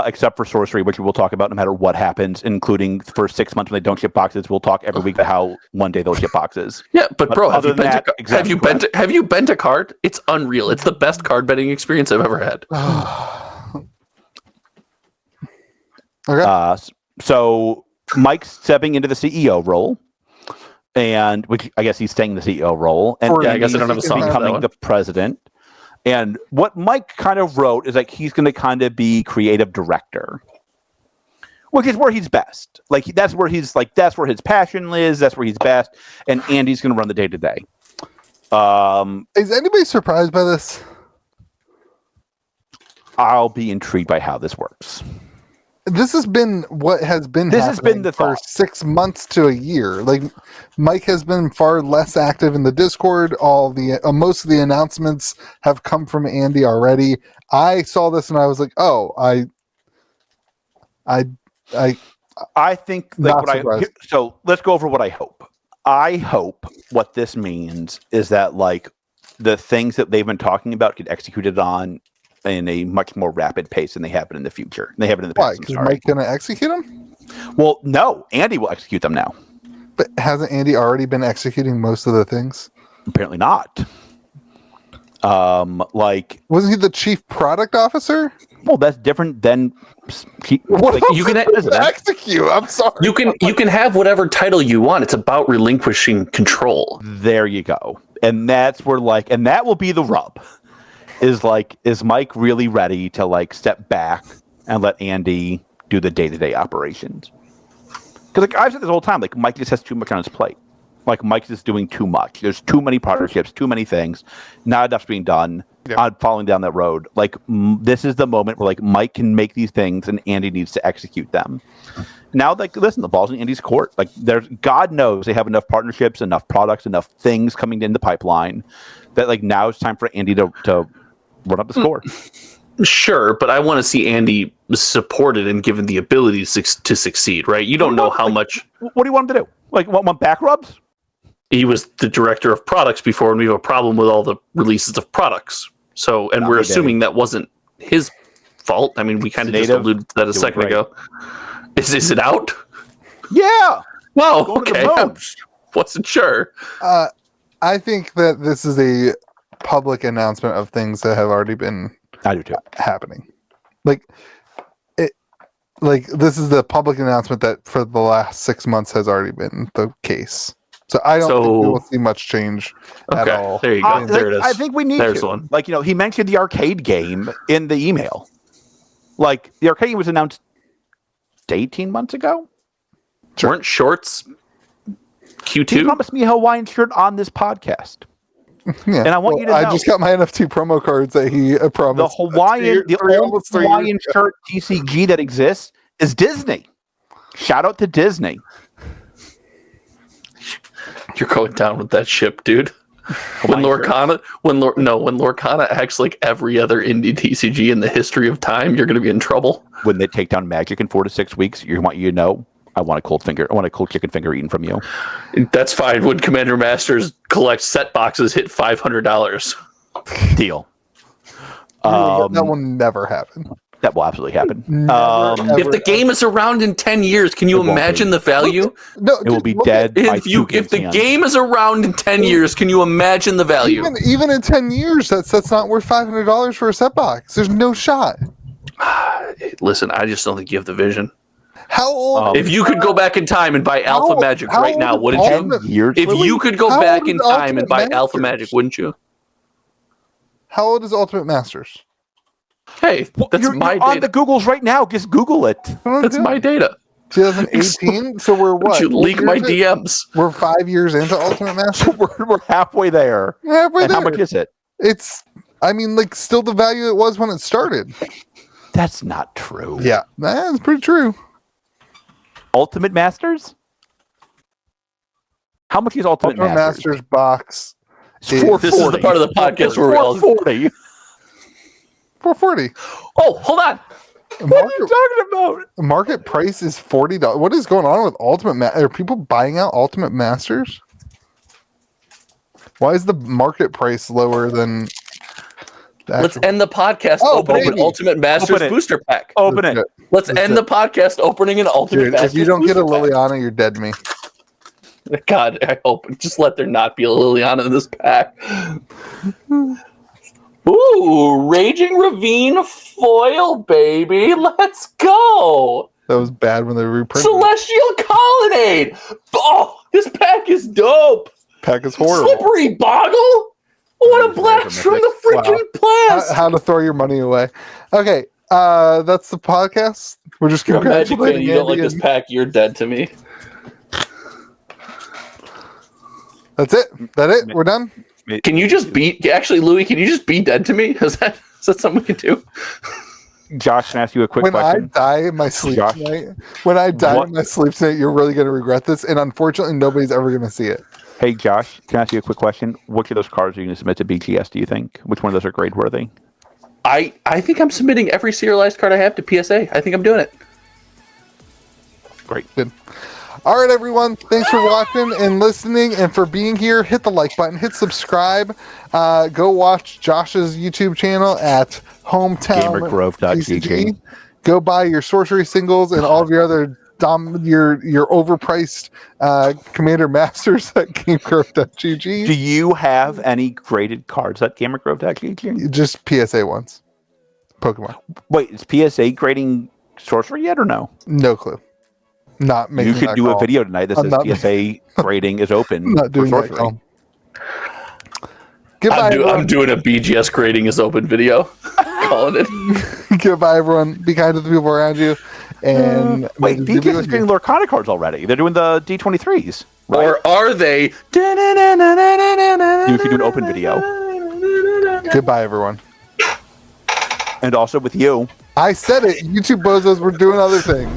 Except for sorcery, which we will talk about no matter what happens, including for 6 months when they don't ship boxes. We'll talk every week about how one day they'll ship boxes. Yeah, but bro, have you bent a card? It's unreal. It's the best card betting experience I've ever had. Okay. So Mike's stepping into the CEO role, and which I guess he's staying in the CEO role, and I guess I don't have a song becoming the president. And what Mike kind of wrote is like he's going to kind of be creative director, which is where he's best. Like that's where his passion is. That's where he's best. And Andy's going to run the day to day. Is anybody surprised by this? I'll be intrigued by how this works. This has been what has been. This has been the for thought. 6 months to a year. Like Mike has been far less active in the Discord. All the most of the announcements have come from Andy already. I saw this and I was like, oh, I think like so let's go over what I hope. I hope what this means is that like the things that they've been talking about get executed on in a much more rapid pace than they have been in the future. They haven't in the past. Why? Because Mike going to execute them? Well, no. Andy will execute them now. But hasn't Andy already been executing most of the things? Apparently not. Like wasn't he the chief product officer? Well, that's different than you can execute. I'm sorry. You can have whatever title you want. It's about relinquishing control. There you go. And that's where and that will be the rub. Is Mike really ready to like step back and let Andy do the day-to-day operations? Because like I've said this whole time, like Mike just has too much on his plate. Like Mike's just doing too much. There's too many partnerships, too many things. Not enough's being done. Yeah. I'm following down that road. Like this is the moment where like Mike can make these things and Andy needs to execute them. Now, like listen, the ball's in Andy's court. Like there's God knows they have enough partnerships, enough products, enough things coming in the pipeline that like now it's time for Andy to run up the score. Sure, but I want to see Andy supported and given the ability to succeed, right? You don't know how much... What do you want him to do? Like, want back rubs? He was the director of products before, and we have a problem with all the releases of products. So, and we're assuming that wasn't his fault. I mean, we kind of just alluded to that a second ago. Is it out? Yeah. Wow. Okay. I wasn't sure. I think that this is a public announcement of things that have already been happening. Like this is the public announcement that for the last 6 months has already been the case. So I don't think we will see much change at all. There you go. There it is. I think we need There's to. one. Like, he mentioned the arcade game in the email. Like, the arcade game was announced 18 months ago? Sure. Weren't shorts Q2? He promised me a Hawaiian shirt on this podcast. Yeah. And I want you to know. I just got my NFT promo cards that he promised. The only Hawaiian shirt TCG that exists is Disney. Shout out to Disney. You're going down with that ship, dude. When Lorcana acts like every other indie TCG in the history of time, you're going to be in trouble. When they take down Magic in 4 to 6 weeks, I want you to know, I want a cold chicken finger eaten from you. That's fine. When Commander Masters collect set boxes, hit $500. Deal. That will never happen. That will absolutely happen. If the game is around in 10 years, can you imagine the value? No, it will be dead. If the game is around in 10 years, can you imagine the value? Even in 10 years, that's not worth $500 for a set box. There's no shot. Listen, I just don't think you have the vision. How old? If you could go back in time and buy Alpha Magic right now, wouldn't you? If you could go back in time and buy Alpha Magic, wouldn't you? How old is Ultimate Masters? Hey, that's my data. On the Googles right now. Just Google it. That's my data. 2018. So we're what? You leak my DMs. We're 5 years into Ultimate Masters. we're halfway there. How much is it? It's, still the value it was when it started. That's not true. Yeah, that's pretty true. Ultimate Masters? How much is Ultimate Masters box? This is the part of the podcast where we all 440. 440. Oh, hold on. What are you talking about? Market price is $40. What is going on with Ultimate Are people buying out Ultimate Masters? Why is the market price lower than Let's end the podcast opening an Ultimate Masters booster pack. Open it. Let's end the podcast opening an Ultimate Masters. If you don't get a Liliana, you're dead to me. God, I hope. Just let there not be a Liliana in this pack. Ooh, Raging Ravine foil, baby. Let's go. That was bad when they reprinted Celestial Colonnade. Oh, this pack is dope. Pack is horrible. Slippery Boggle. What a blast from the freaking blast. How to throw your money away. Okay, that's the podcast. We're just You're a Magic fan. congratulating You don't Andy like this pack, you're dead to me. That's it. We're done. Can you just beat? Actually, Louis, can you just be dead to me? Is that something we can do? Josh, can I ask you a quick question? I die in my sleep tonight, you're really going to regret this, and unfortunately, nobody's ever going to see it. Hey, Josh, can I ask you a quick question? Which of those cards are you going to submit to BGS, do you think? Which one of those are grade worthy? I think I'm submitting every serialized card I have to PSA. I think I'm doing it. Great. Good. All right, everyone. Thanks for watching and listening and for being here. Hit the like button. Hit subscribe. Go watch Josh's YouTube channel at HometownTCG. Go buy your sorcery singles and all of your other your overpriced Commander Masters at GameGrove.gg. Do you have any graded cards at GamerGrove.gg? Just PSA ones. Pokemon. Wait, is PSA grading sorcery yet or no? No clue. Not making. You should do a video tonight that says PSA grading is open. Not doing for that. sorcery. Goodbye. I'm doing a BGS grading is open video. Calling it. Goodbye, everyone. Be kind to the people around you. And wait, BGS is grading Lorcana cards already. They're doing the D23s. Right? Or are they? You could do an open video. Goodbye, everyone. And also with you. I said it. YouTube bozos were doing other things.